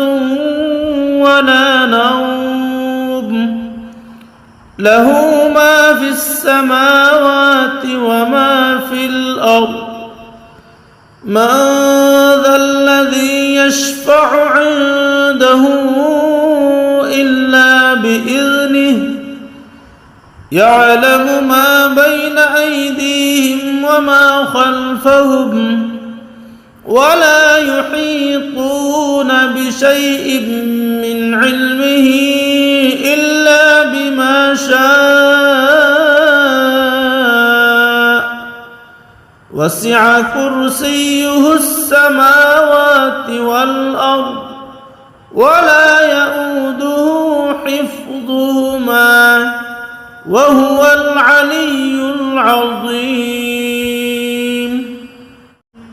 ولا نوم له ما في السماوات وما في الأرض من ذا الذي يشفع عنده إلا بإذنه يعلم ما بين أيديهم وما خلفهم ولا يحيطون بشيء من علمه إلا بما شاء وسع كرسيه السماوات والأرض ولا يؤوده حفظهما وهو العلي العظيم.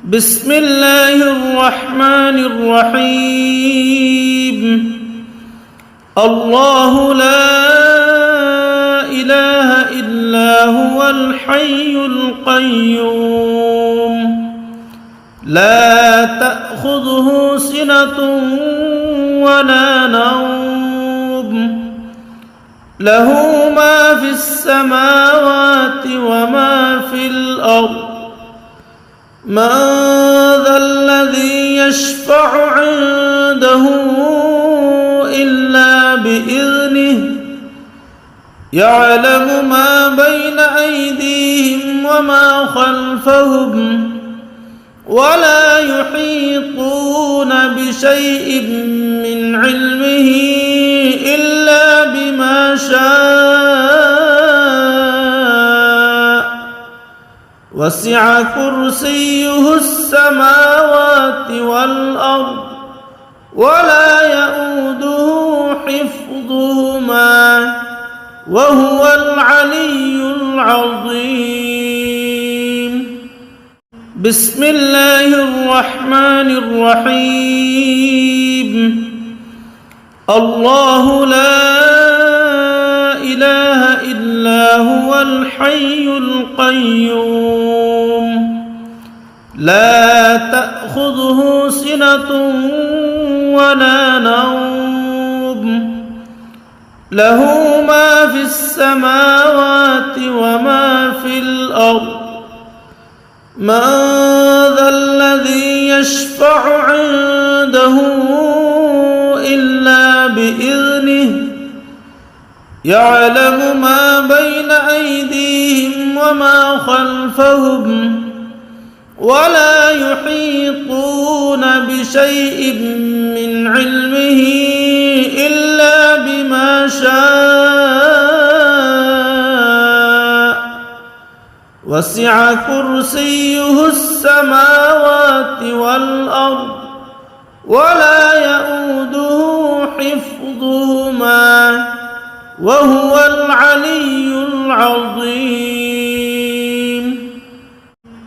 بسم الله الرحمن الرحيم. الله لا إله إلا هو الحي القيوم لا تأخذه سنة ولا نوم له ما في السماوات وما في الأرض من ذا الذي يشفع عنده إلا بإذنه يعلم ما بين أيديهم وما خلفهم ولا يحيطون بشيء من علمه إلا بما شاء وسع كرسيه السماوات والأرض ولا يؤوده حفظهما وهو العلي العظيم. بسم الله الرحمن الرحيم. الله لا إله إلا هو الحي القيوم لا تأخذه سنة ولا نوم له ما في السماوات وما في الأرض من ذا الذي يشفع عنده إلا بإذنه يعلم ما بين أيديهم وما خلفهم ولا يحيطون بشيء من علمه إلا بما شاء وسع كرسيه السماوات والأرض ولا يؤوده حفظهما وهو العلي العظيم.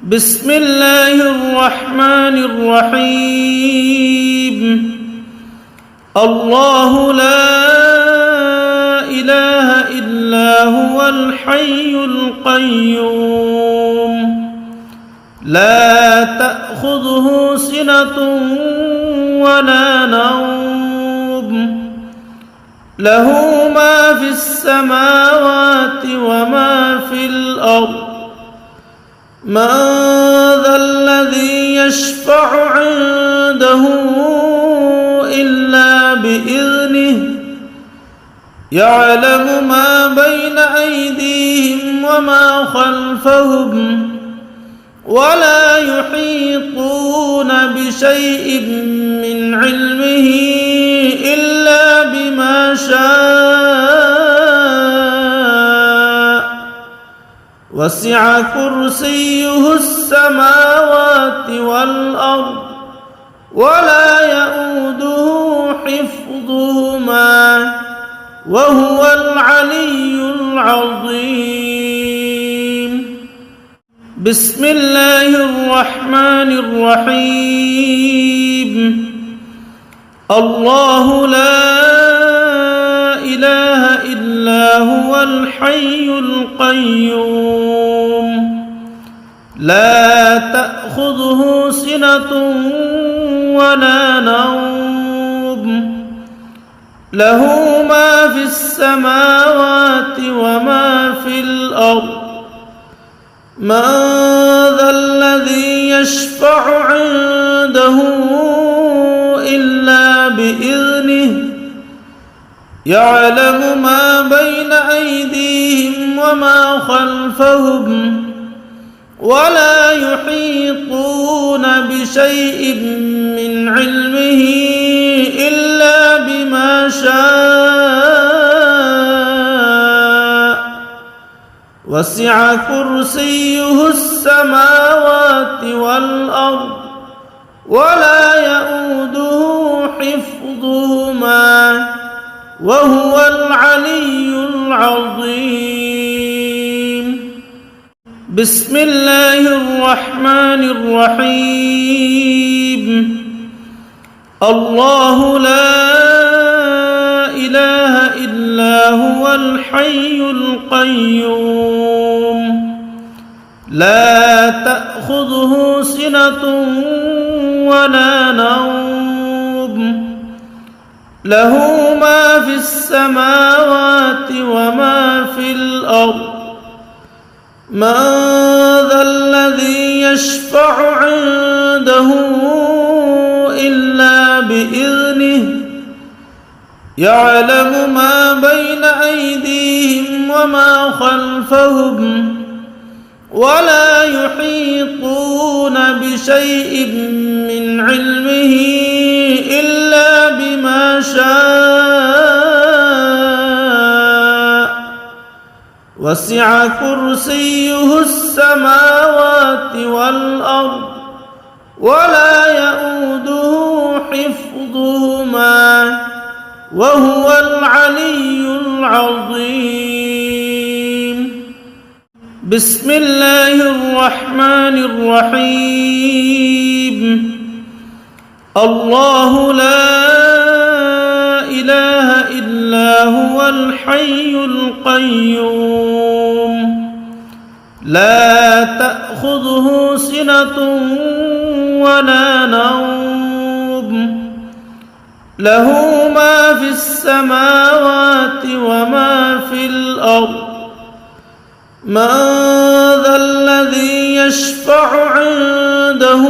بسم الله الرحمن الرحيم. الله لا إله إلا هو الحي القيوم لا تأخذه سنة ولا نوم له ما في السماوات وما في الأرض من ذا الذي يشفع عنده إلا بإذنه يعلم ما بين أيديهم وما خلفهم ولا يحيطون بشيء من علمه إلا بما شاء وسع كرسيه السماوات والأرض ولا يؤوده حفظهما وهو العلي العظيم. بسم الله الرحمن الرحيم. الله لا إله إلا هو الحي القيوم لا تأخذه سنة ولا نوم له ما في السماوات وما في الأرض من ذا الذي يشفع عنده إلا بإذنه يعلم ما بين أيديهم وما خلفهم ولا يحيطون بشيء من علمه إلا بما شاء وسع كرسيه السماوات والأرض ولا يؤوده حفظهما وهو العلي العظيم. بسم الله الرحمن الرحيم. الله لا إله إلا هو الحي القيوم لا تأخذه سنة ولا نوم له ما في السماوات وما في الأرض من ذا الذي يشفع عنده إلا بإذنه يعلم ما بين أيديهم وما خلفهم ولا يحيطون بشيء من علمه إلا بما شاء وسع كرسيه السماوات والأرض ولا يؤوده حفظهما وهو العلي العظيم. بسم الله الرحمن الرحيم. الله لا إله إلا هو الحي القيوم لا تأخذه سنة ولا نوم له ما في السماوات وما في الأرض من ذا الذي يشفع عنده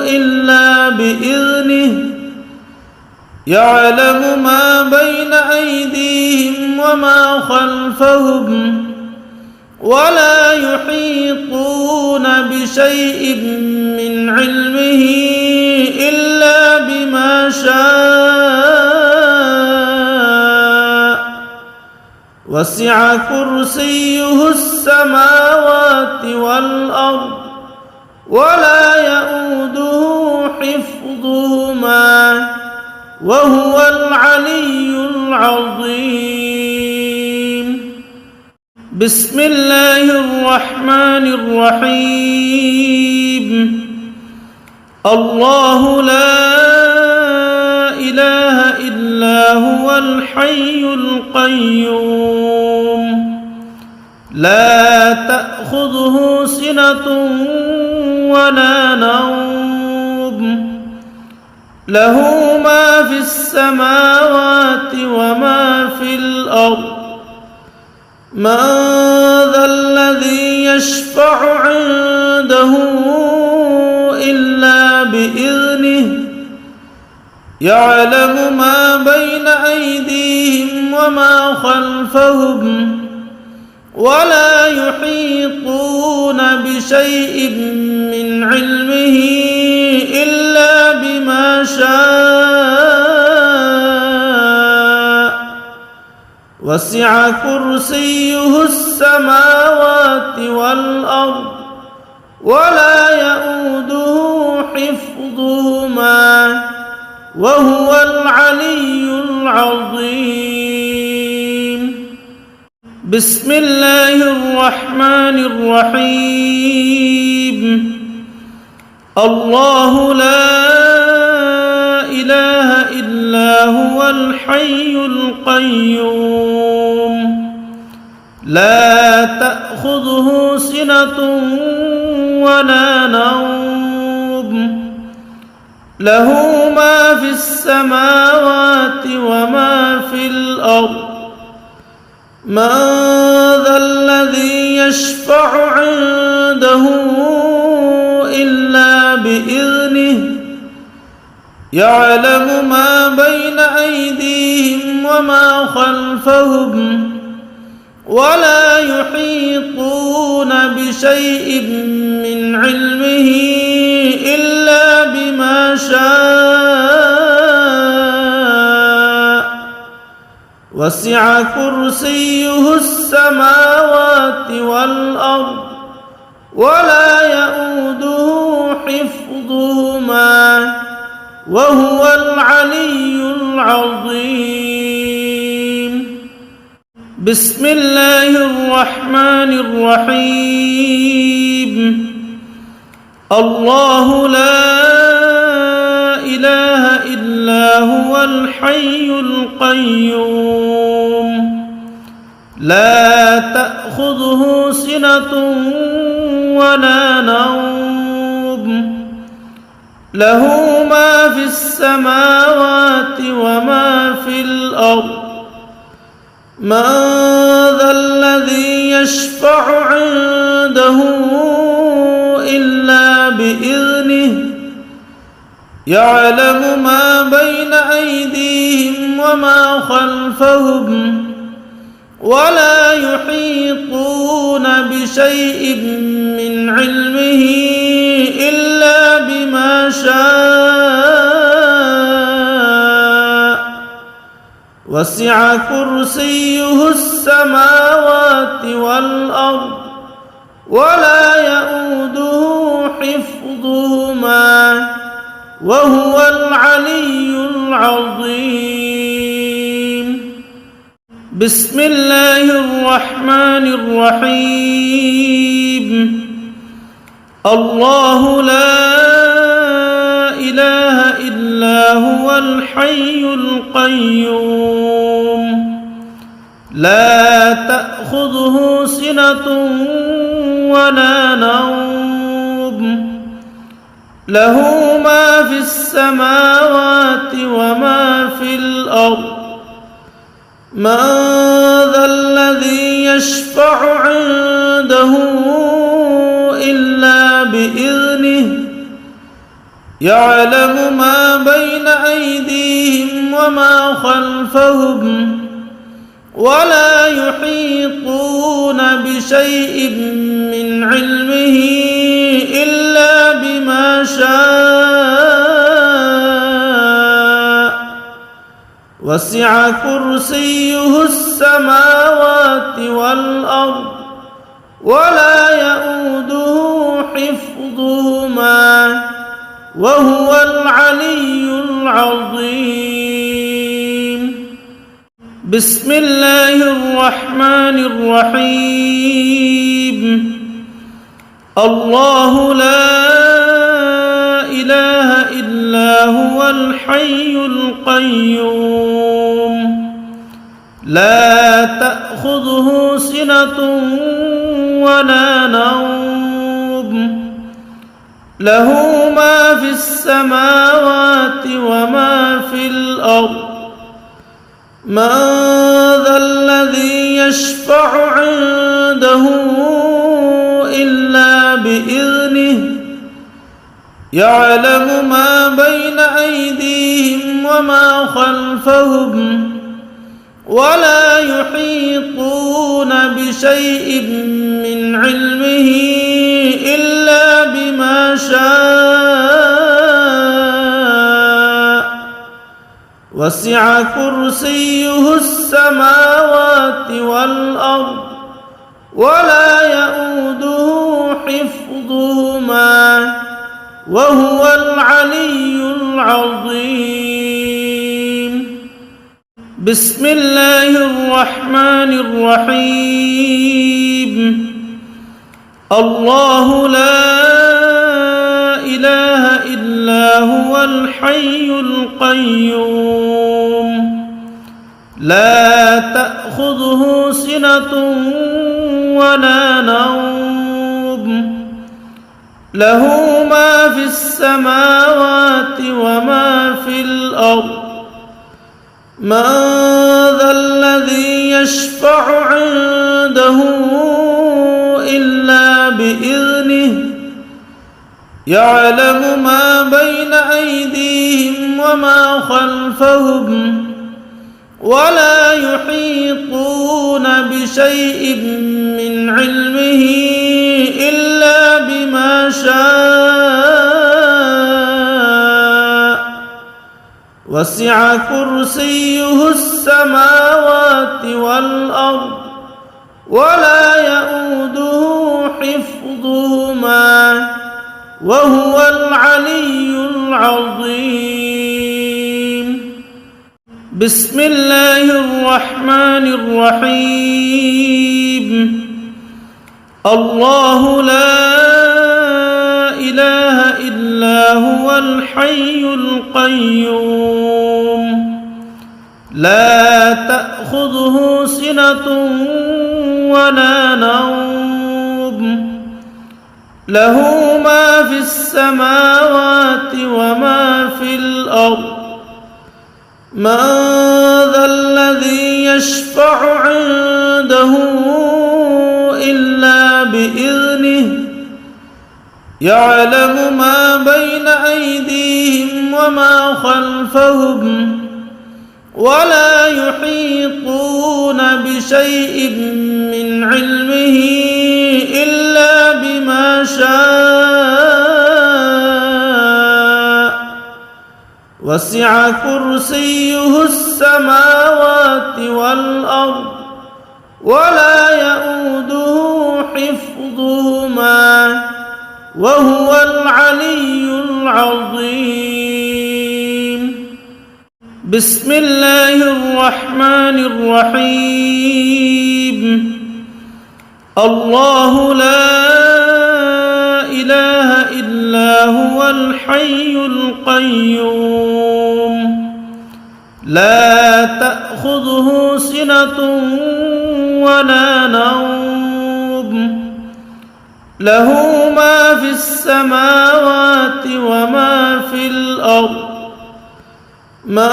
إلا بإذنه يعلم ما بين أيديهم وما خلفهم ولا يحيطون بشيء من علمه إلا بما شاء وسع كرسيه السماوات والأرض ولا يؤوده حفظهما وهو العلي العظيم. بسم الله الرحمن الرحيم. الله لا إله إلا هو الحي القيوم لا تأخذه سنة ولا نوم له ما في السماوات وما في الأرض من ذا الذي يشفع عنده إلا بإذنه يعلم ما بين أيديهم وما خلفهم ولا يحيطون بشيء من علمه إلا بما شاء وسع كرسيه السماوات والأرض ولا يؤوده حفظهما وهو العلي العظيم. بسم الله الرحمن الرحيم. الله لا إله إلا هو الحي القيوم لا تأخذه سنة ولا نوم له ما في السماوات وما في الأرض من ذا الذي يشفع عنده إلا بإذنه يعلم ما بين أيديهم وما خلفهم ولا يحيطون بشيء من علمه إلا بما شاء وسع كرسيه السماوات والأرض ولا يؤوده حفظهما وهو العلي العظيم. بسم الله الرحمن الرحيم. الله لا إله إلا هو الحي القيوم لا تأخذه سنة ولا نوم له ما في السماوات وما في الأرض من ذا الذي يشفع عنده إلا بإذنه يعلم ما بين أيديهم وما خلفهم ولا يحيطون بشيء من علمه إلا بما شاء وسع كرسيه السماوات والأرض ولا يؤوده حفظهما وهو العلي العظيم. بسم الله الرحمن الرحيم. الله لا إله إلا هو الحي القيوم لا تأخذه سنة ولا نوم له ما في السماوات وما في الأرض من ذا الذي يشفع عنده إلا بإذنه يعلم ما بين أيديهم وما خلفهم ولا يحيطون بشيء من علمه إلا بما شاء وسع كرسيه السماوات والأرض ولا يؤوده حفظهما وهو العلي العظيم. بسم الله الرحمن الرحيم. الله لا إله إلا هو الحي القيوم لا تأخذه سنة ولا نوم له ما في السماوات وما في الأرض من ذا الذي يشفع عنده إلا بإذنه يعلم ما بين أيديهم وما خلفهم ولا يحيطون بشيء من علمه إلا بما شاء وسع كرسيه السماوات والأرض ولا يؤوده حفظهما وهو العلي العظيم. بسم الله الرحمن الرحيم. الله لا إله إلا هو الحي القيوم لا تأخذه سنة ولا نوم له ما في السماوات وما في الأرض من ذا الذي يشفع عنده إلا بإذنه يعلم ما بين أيديهم وما خلفهم ولا يحيطون بشيء من علمه إلا بما شاء وسع كرسيه السماوات والأرض ولا يؤوده حفظهما وهو العلي العظيم. بسم الله الرحمن الرحيم. الله لا إله إلا هو الحي القيوم لا تأخذه سنة ولا نوم له ما في السماوات وما في الأرض من ذا الذي يشفع عنده إلا بإذنه يعلم ما بين أيديهم وما خلفهم ولا يحيطون بشيء من علمه إلا بما شاء وسع كرسيه السماوات والأرض ولا يؤوده حفظهما وهو العلي العظيم. بسم الله الرحمن الرحيم. الله لا إله إلا هو الحي القيوم لا تأخذه سنة ولا نوم له ما في السماوات وما في الأرض من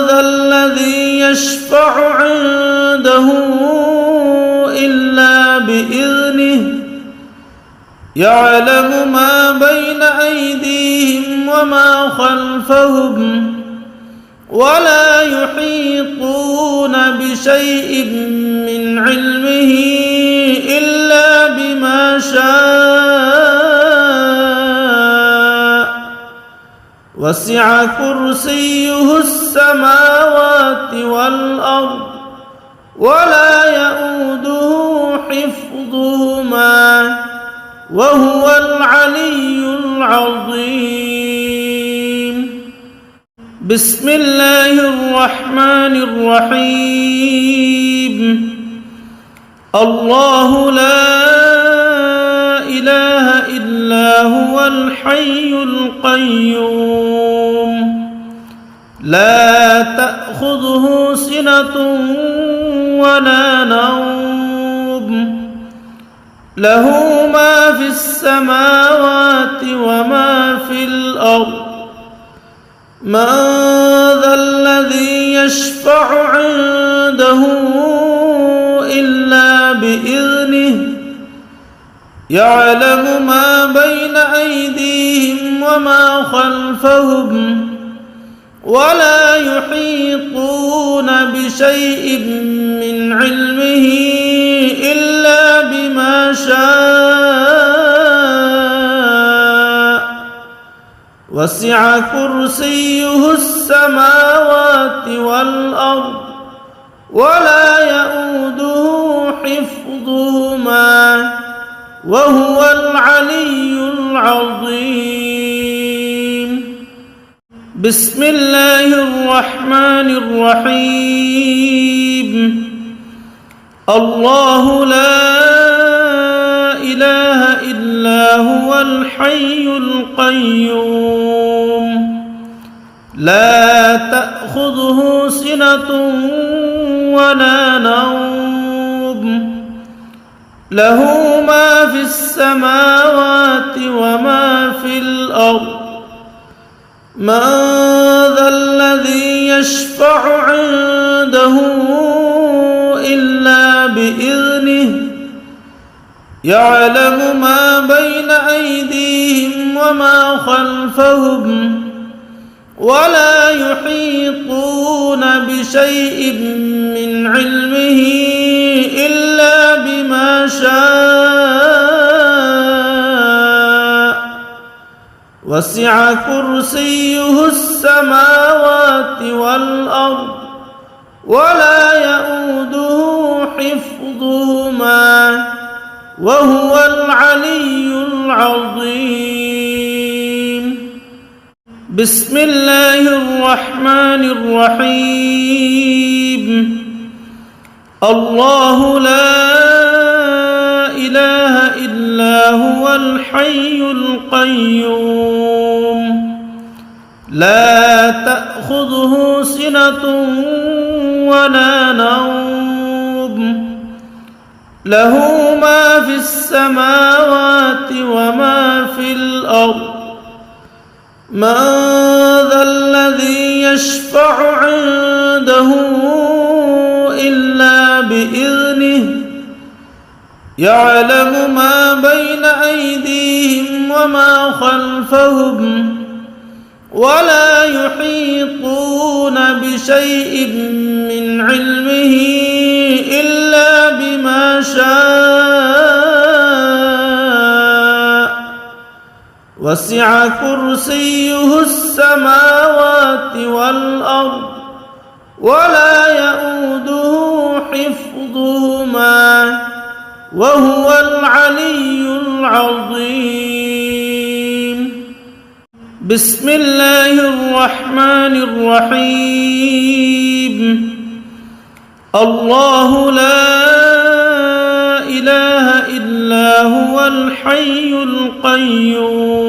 ذا الذي يشفع عنده إلا بإذنه يعلم ما بين أيديهم وما خلفهم ولا يحيطون بشيء من علمه إلا بما شاء وسع كرسيه السماوات والأرض ولا يؤوده حفظهما وهو العلي العظيم. بسم الله الرحمن الرحيم. الله لا إله إلا هو الحي القيوم لا تأخذه سنة ولا نوم له ما في السماوات وما في الأرض من ذا الذي يشفع عنده إلا بإذنه يعلم ما بين أيديهم وما خلفهم ولا يحيطون بشيء من علمه إلا بما شاء وسع كرسيه السماوات والأرض ولا يؤوده حفظهما وهو العلي العظيم. بسم الله الرحمن الرحيم. الله لا إله إلا هو الحي القيوم لا تأخذه سنة ولا نوم له ما في السماوات وما في الأرض من ذا الذي يشفع عنده إلا بإذنه يعلم ما بين أيديهم وما خلفهم ولا يحيطون بشيء من علمه إلا بما شاء وسع كرسيه السماوات والأرض ولا يؤوده حفظهما وهو العلي العظيم. بسم الله الرحمن الرحيم. الله لا إله إلا هو الحي القيوم لا تأخذه سنة ولا نوم له ما في السماوات وما في الأرض من ذا الذي يشفع عنده إلا بإذنه يعلم ما بين أيديهم وما خلفهم ولا يحيطون بشيء من علمه إلا بما شاء وسع كرسيه السماوات والأرض ولا يؤوده حفظهما وهو العلي العظيم. بسم الله الرحمن الرحيم. الله لا إله إلا هو الحي القيوم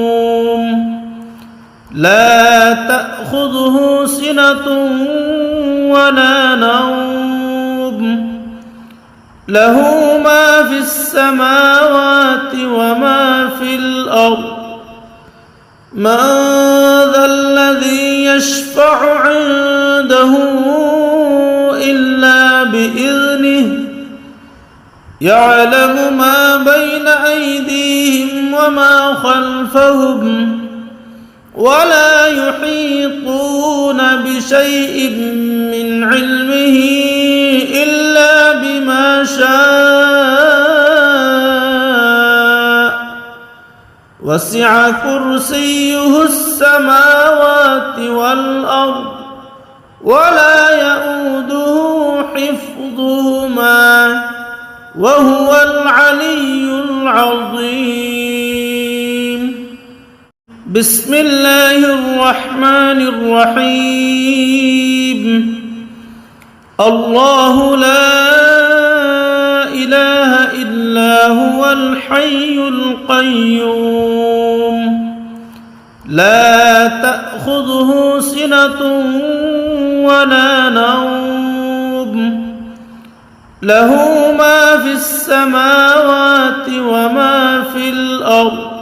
لا تأخذه سنة ولا نوم له ما في السماوات وما في الأرض من ذا الذي يشفع عنده إلا بإذنه يعلم ما بين أيديهم وما خلفهم ولا يحيطون بشيء من علمه إلا بما شاء وسع كرسيه السماوات والأرض ولا يؤوده حفظهما وهو العلي العظيم. بسم الله الرحمن الرحيم. الله لا إله إلا هو الحي القيوم لا تأخذه سنة ولا نوم له ما في السماوات وما في الأرض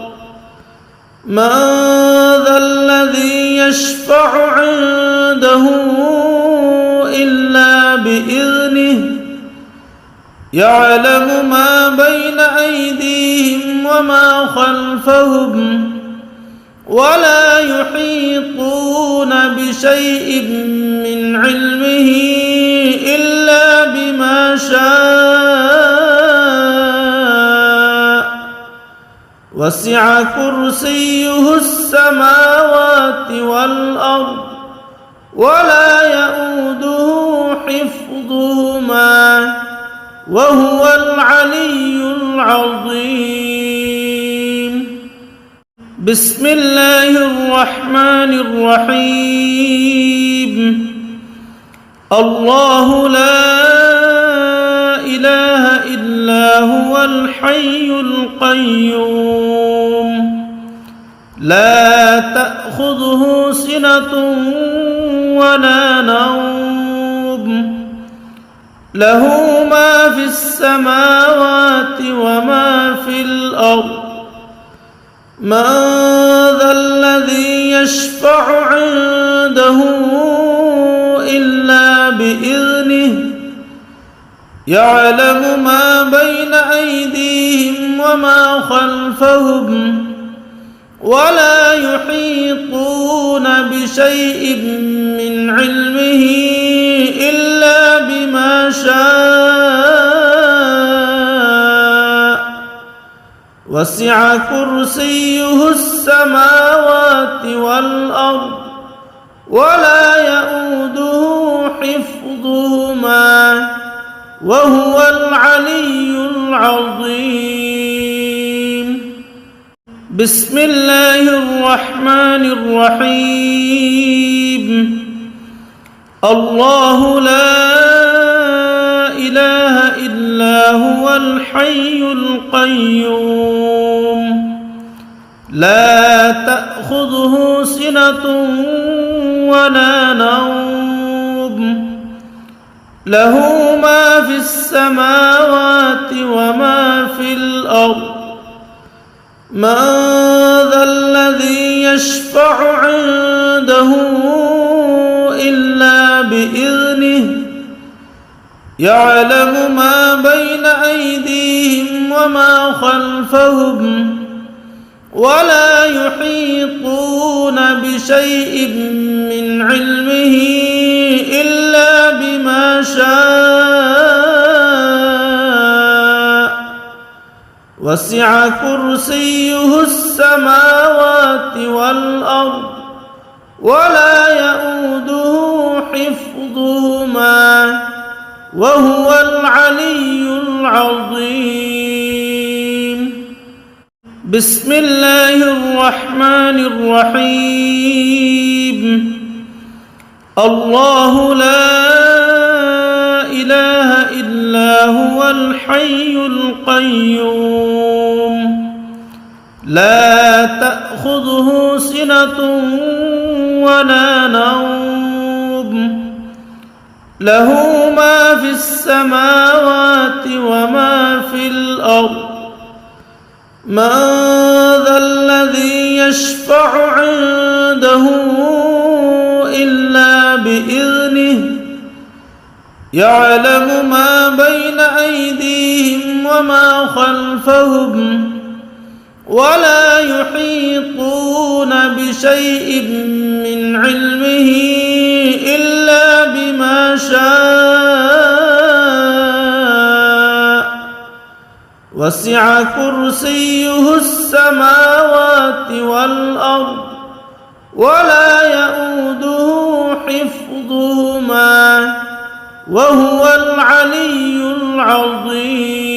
من ذا الذي يشفع عنده إلا بإذنه يعلم ما بين أيديهم وما خلفهم ولا يحيطون بشيء من علمه إلا بما شاء وسع كرسيه السماوات والأرض ولا يؤوده حفظهما وهو العلي العظيم. بسم الله الرحمن الرحيم. الله لا إله إلا هو الحي القيوم لا تأخذه سنة ولا نوم له ما في السماوات وما في الأرض من ذا الذي يشفع عنده إلا بإذنه يعلم ما بين أيديهم وما خلفهم ولا يحيطون بشيء من علمه إلا بما شاء وسع كرسيه السماوات والأرض ولا يؤوده حفظهما وهو العلي العظيم. بسم الله الرحمن الرحيم. الله لا إله إلا هو الحي القيوم لا تأخذه سنة ولا نوم له ما في السماوات وما في الأرض من ذا الذي يشفع عنده إلا بإذنه يعلم ما بين أيديهم وما خلفهم ولا يحيطون بشيء من علمه إلا بما شاء وسع كرسيه السماوات والأرض ولا يؤوده حفظهما وهو العلي العظيم. بسم الله الرحمن الرحيم. الله لا إله إلا هو الحي القيوم لا تأخذه سنة ولا نوم له ما في السماوات وما في الأرض من ذا الذي يشفع عنده إلا بإذنه يعلم ما بين أيديهم وما خلفهم ولا يحيطون بشيء من علمه إلا بما شاء وسع كرسيه السماوات والأرض ولا يؤوده حفظهما وهو العلي العظيم.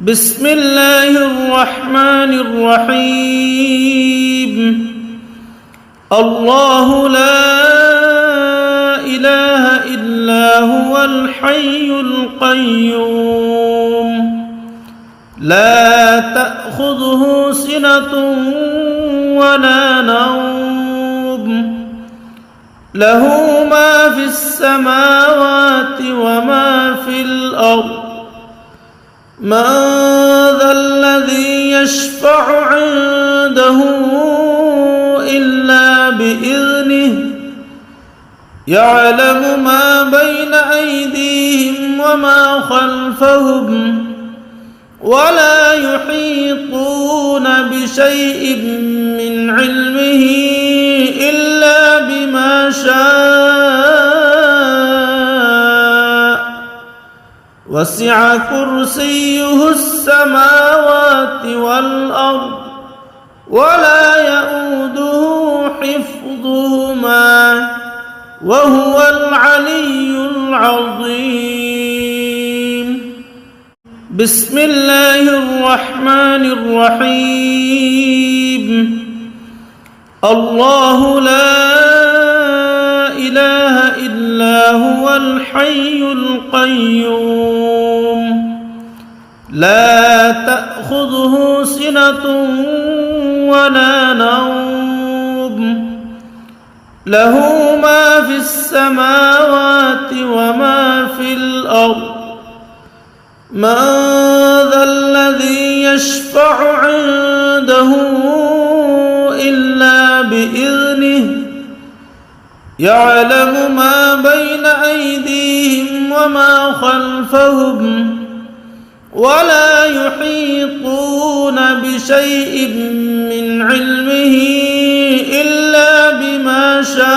بسم الله الرحمن الرحيم. الله لا إله إلا هو الحي القيوم لا تأخذه سنة ولا نوم له ما في السماوات وما في الأرض من ذا الذي يشفع عنده إلا بإذنه يعلم ما بين أيديهم وما خلفهم ولا يحيطون بشيء من علمه إلا بما شاء وسع كرسيه السماوات والأرض ولا يؤوده حفظهما وهو العلي العظيم. بسم الله الرحمن الرحيم. الله لا إله إلا هو الحي القيوم لا تأخذه سنة ولا نوم له ما في السماوات وما في الأرض من ذا الذي يشفع عنده إلا بإذنه يعلم ما بين أيديهم وما خلفهم ولا يحيطون بشيء من علمه إلا بما شاء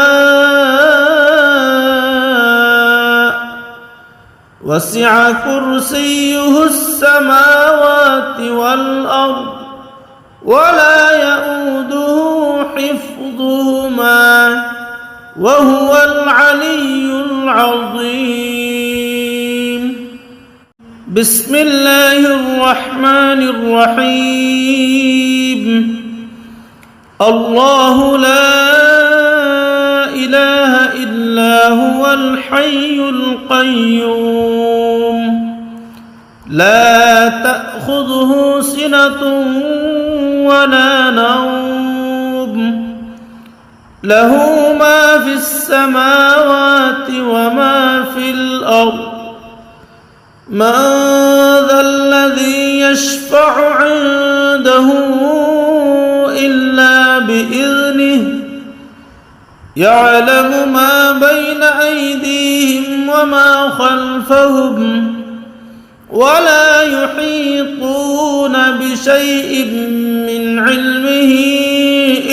وسع كرسيه السماوات والأرض ولا يؤوده حفظهما وهو العلي العظيم بسم الله الرحمن الرحيم الله لا إله إلا هو الحي القيوم لا تأخذه سنة ولا نوم له ما في السماوات وما في الأرض من ذا الذي يشفع عنده إلا بإذنه يعلم ما بين أيديهم وما خلفهم ولا يحيطون بشيء من علمه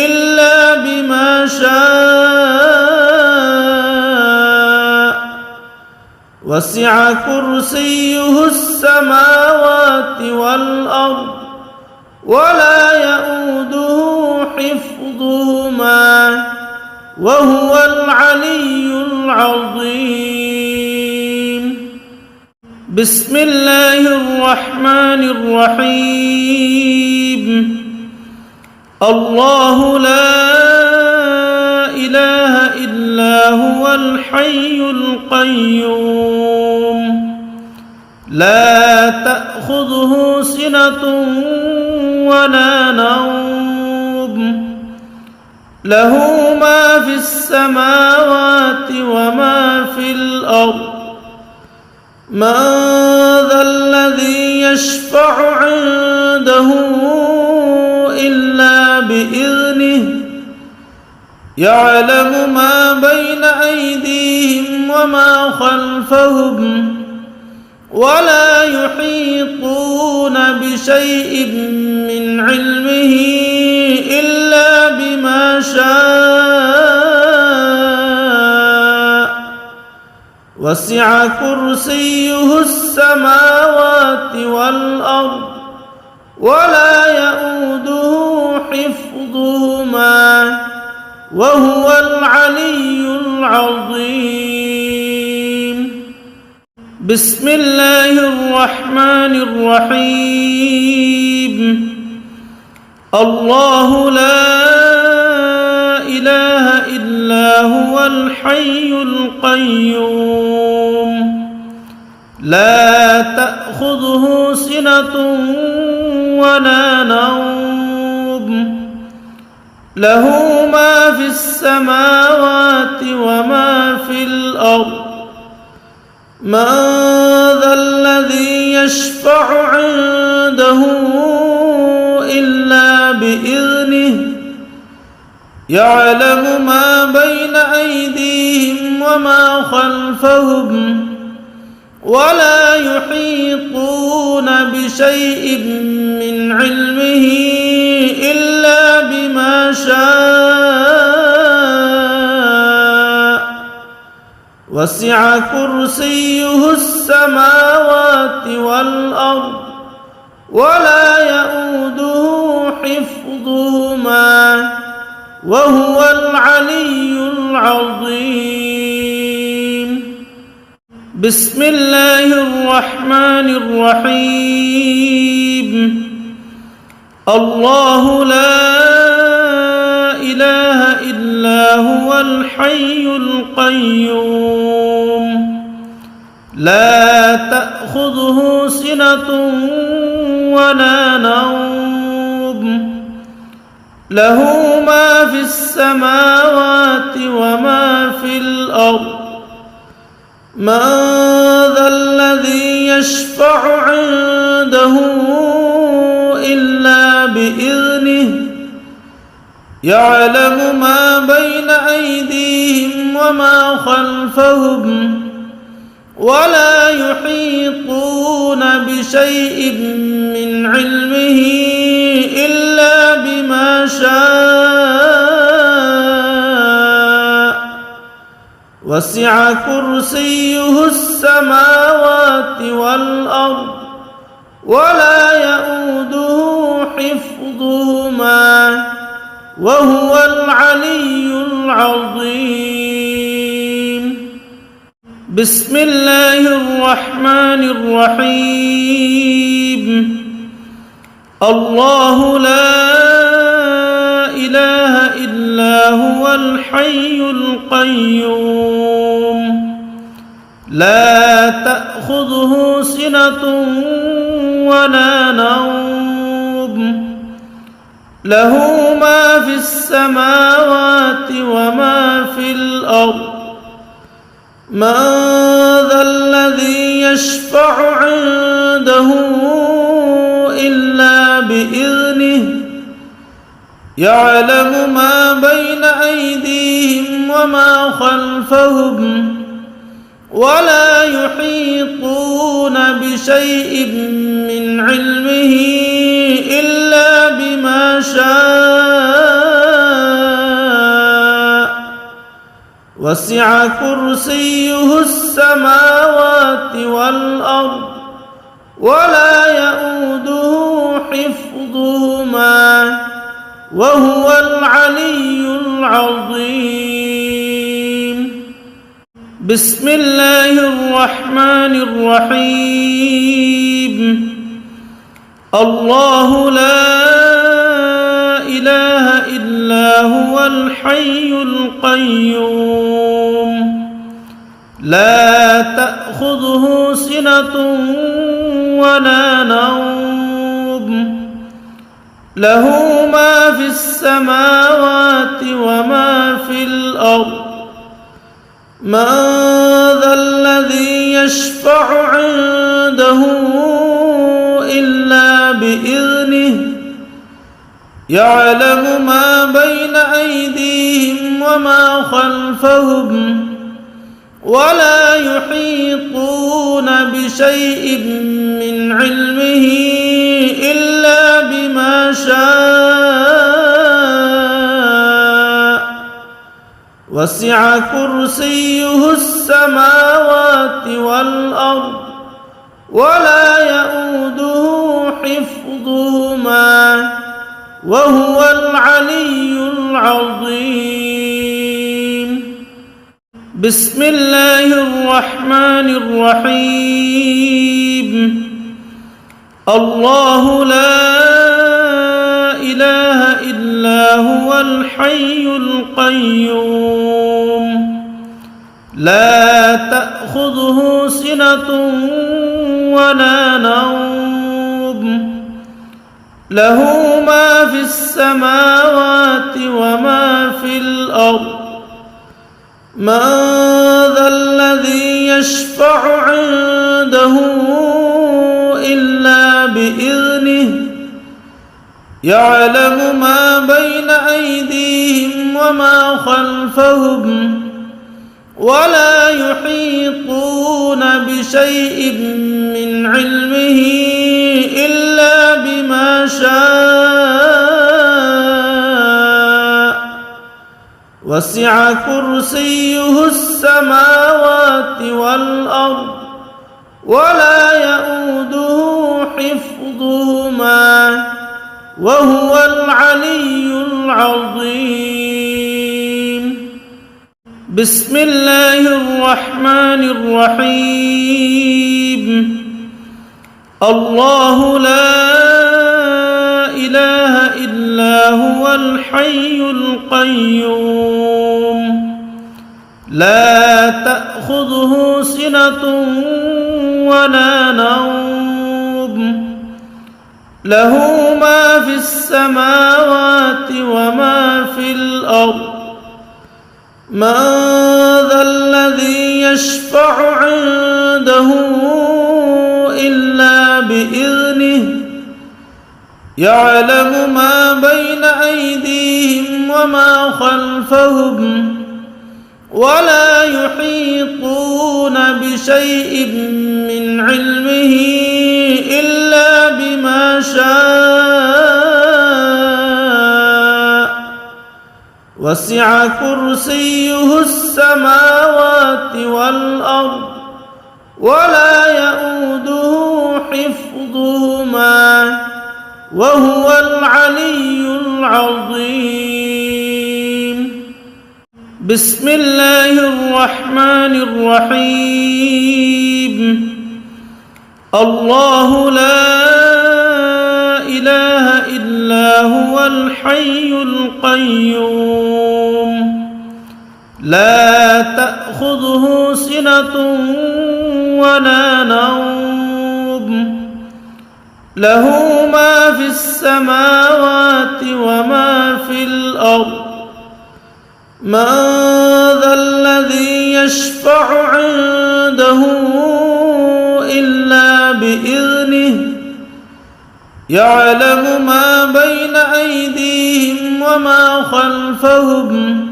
إلا بما شاء وسع كرسيه السماوات والأرض ولا يؤوده حفظهما وهو العلي العظيم بسم الله الرحمن الرحيم الله لا إله إلا هو الحي القيوم لا تأخذه سنة ولا نوم له ما في السماوات وما في الأرض من ذا الذي يشفع عنده إلا بإذنه يعلم ما بين أيديهم وما خلفهم ولا يحيطون بشيء من علمه إلا بما شاء وسع كرسيه السماوات والأرض ولا يؤوده حفظهما وهو العلي العظيم بسم الله الرحمن الرحيم الله لا إله إلا هو الحي القيوم لا تأخذه سنة ولا نوم له ما في السماوات وما في الأرض من ذا الذي يشفع عنده إلا بإذنه يعلم ما بين أيديهم وما خلفهم ولا يحيطون بشيء من علمه إلا بما شاء وسع كرسيه السماوات والأرض ولا يؤوده حفظهما وهو العلي العظيم بسم الله الرحمن الرحيم الله لا إله إلا هو الحي القيوم لا تأخذه سنة ولا نوم له ما في السماوات وما في الأرض من ذا الذي يشفع عنده إلا بإذنه يعلم ما بين أيديهم وما خلفهم ولا يحيطون بشيء من علمه إلا بما شاء وسع كرسيه السماوات والأرض ولا يؤوده حفظهما وهو العلي العظيم. بسم الله الرحمن الرحيم. الله لا إله إلا هو الحي القيوم لا تأخذه سنة ولا نوم له ما في السماوات وما في الأرض من ذا الذي يشفع عنده إلا بإذنه يعلم ما بين أيديهم وما خلفهم ولا يحيطون بشيء من علمه إلا بما شاء وسع كرسيه السماوات والأرض ولا يؤوده حفظهما وهو العلي العظيم. بسم الله الرحمن الرحيم. الله لا إله إلا هو الحي القيوم لا تأخذه سنة ولا نوم له ما في السماوات وما في الأرض من ذا الذي يشفع عنده إلا بإذنه يعلم ما بين أيديهم وما خلفهم ولا يحيطون بشيء من علمه إلا بما شاء وسع كرسيه السماوات والأرض ولا يؤوده حفظهما وهو العلي العظيم. بسم الله الرحمن الرحيم. الله لا إله إلا هو الحي القيوم لا تأخذه سنة ولا نوم له ما في السماوات وما في الأرض من ذا الذي يشفع عنده إلا بإذنه يعلم ما بين أيديهم وما خلفهم ولا يحيطون بشيء من علمه إلا بما شاء وسع كرسيه السماوات والأرض ولا يؤوده حفظهما وهو العلي العظيم. بسم الله الرحمن الرحيم. الله لا إله إلا هو الحي القيوم لا تأخذه سنة ولا نوم له ما في السماوات وما في الأرض من ذا الذي يشفع عنده إلا بإذنه يعلم ما بين أيديهم وما خلفهم ولا يحيطون بشيء من علمه إلا بما شاء وسع كرسيه السماوات والأرض ولا يؤوده حفظهما وهو العلي العظيم. بسم الله الرحمن الرحيم. الله لا إله إلا هو الحي القيوم لا تأخذه سنة ولا نوم له ما في السماوات وما في الأرض من ذا الذي يشفع عنده إلا بإذنه يعلم ما بين أيديهم وما خلفهم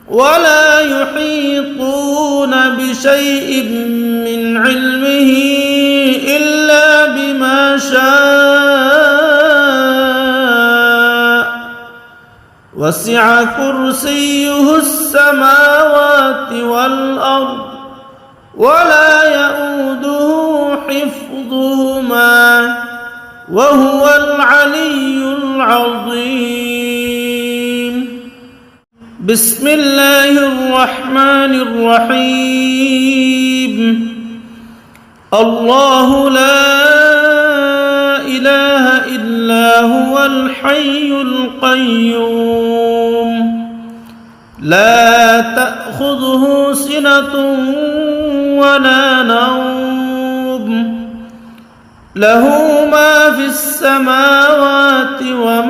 ولا يحيطون بشيء من علمه إلا بما شاء وسع كرسيه السماوات والأرض ولا يؤوده حفظهما وهو العلي العظيم. بسم الله الرحمن الرحيم. الله لا إله إلا هو الحي القيوم لا تأخذه سنة ولا نوم له ما في السماوات وما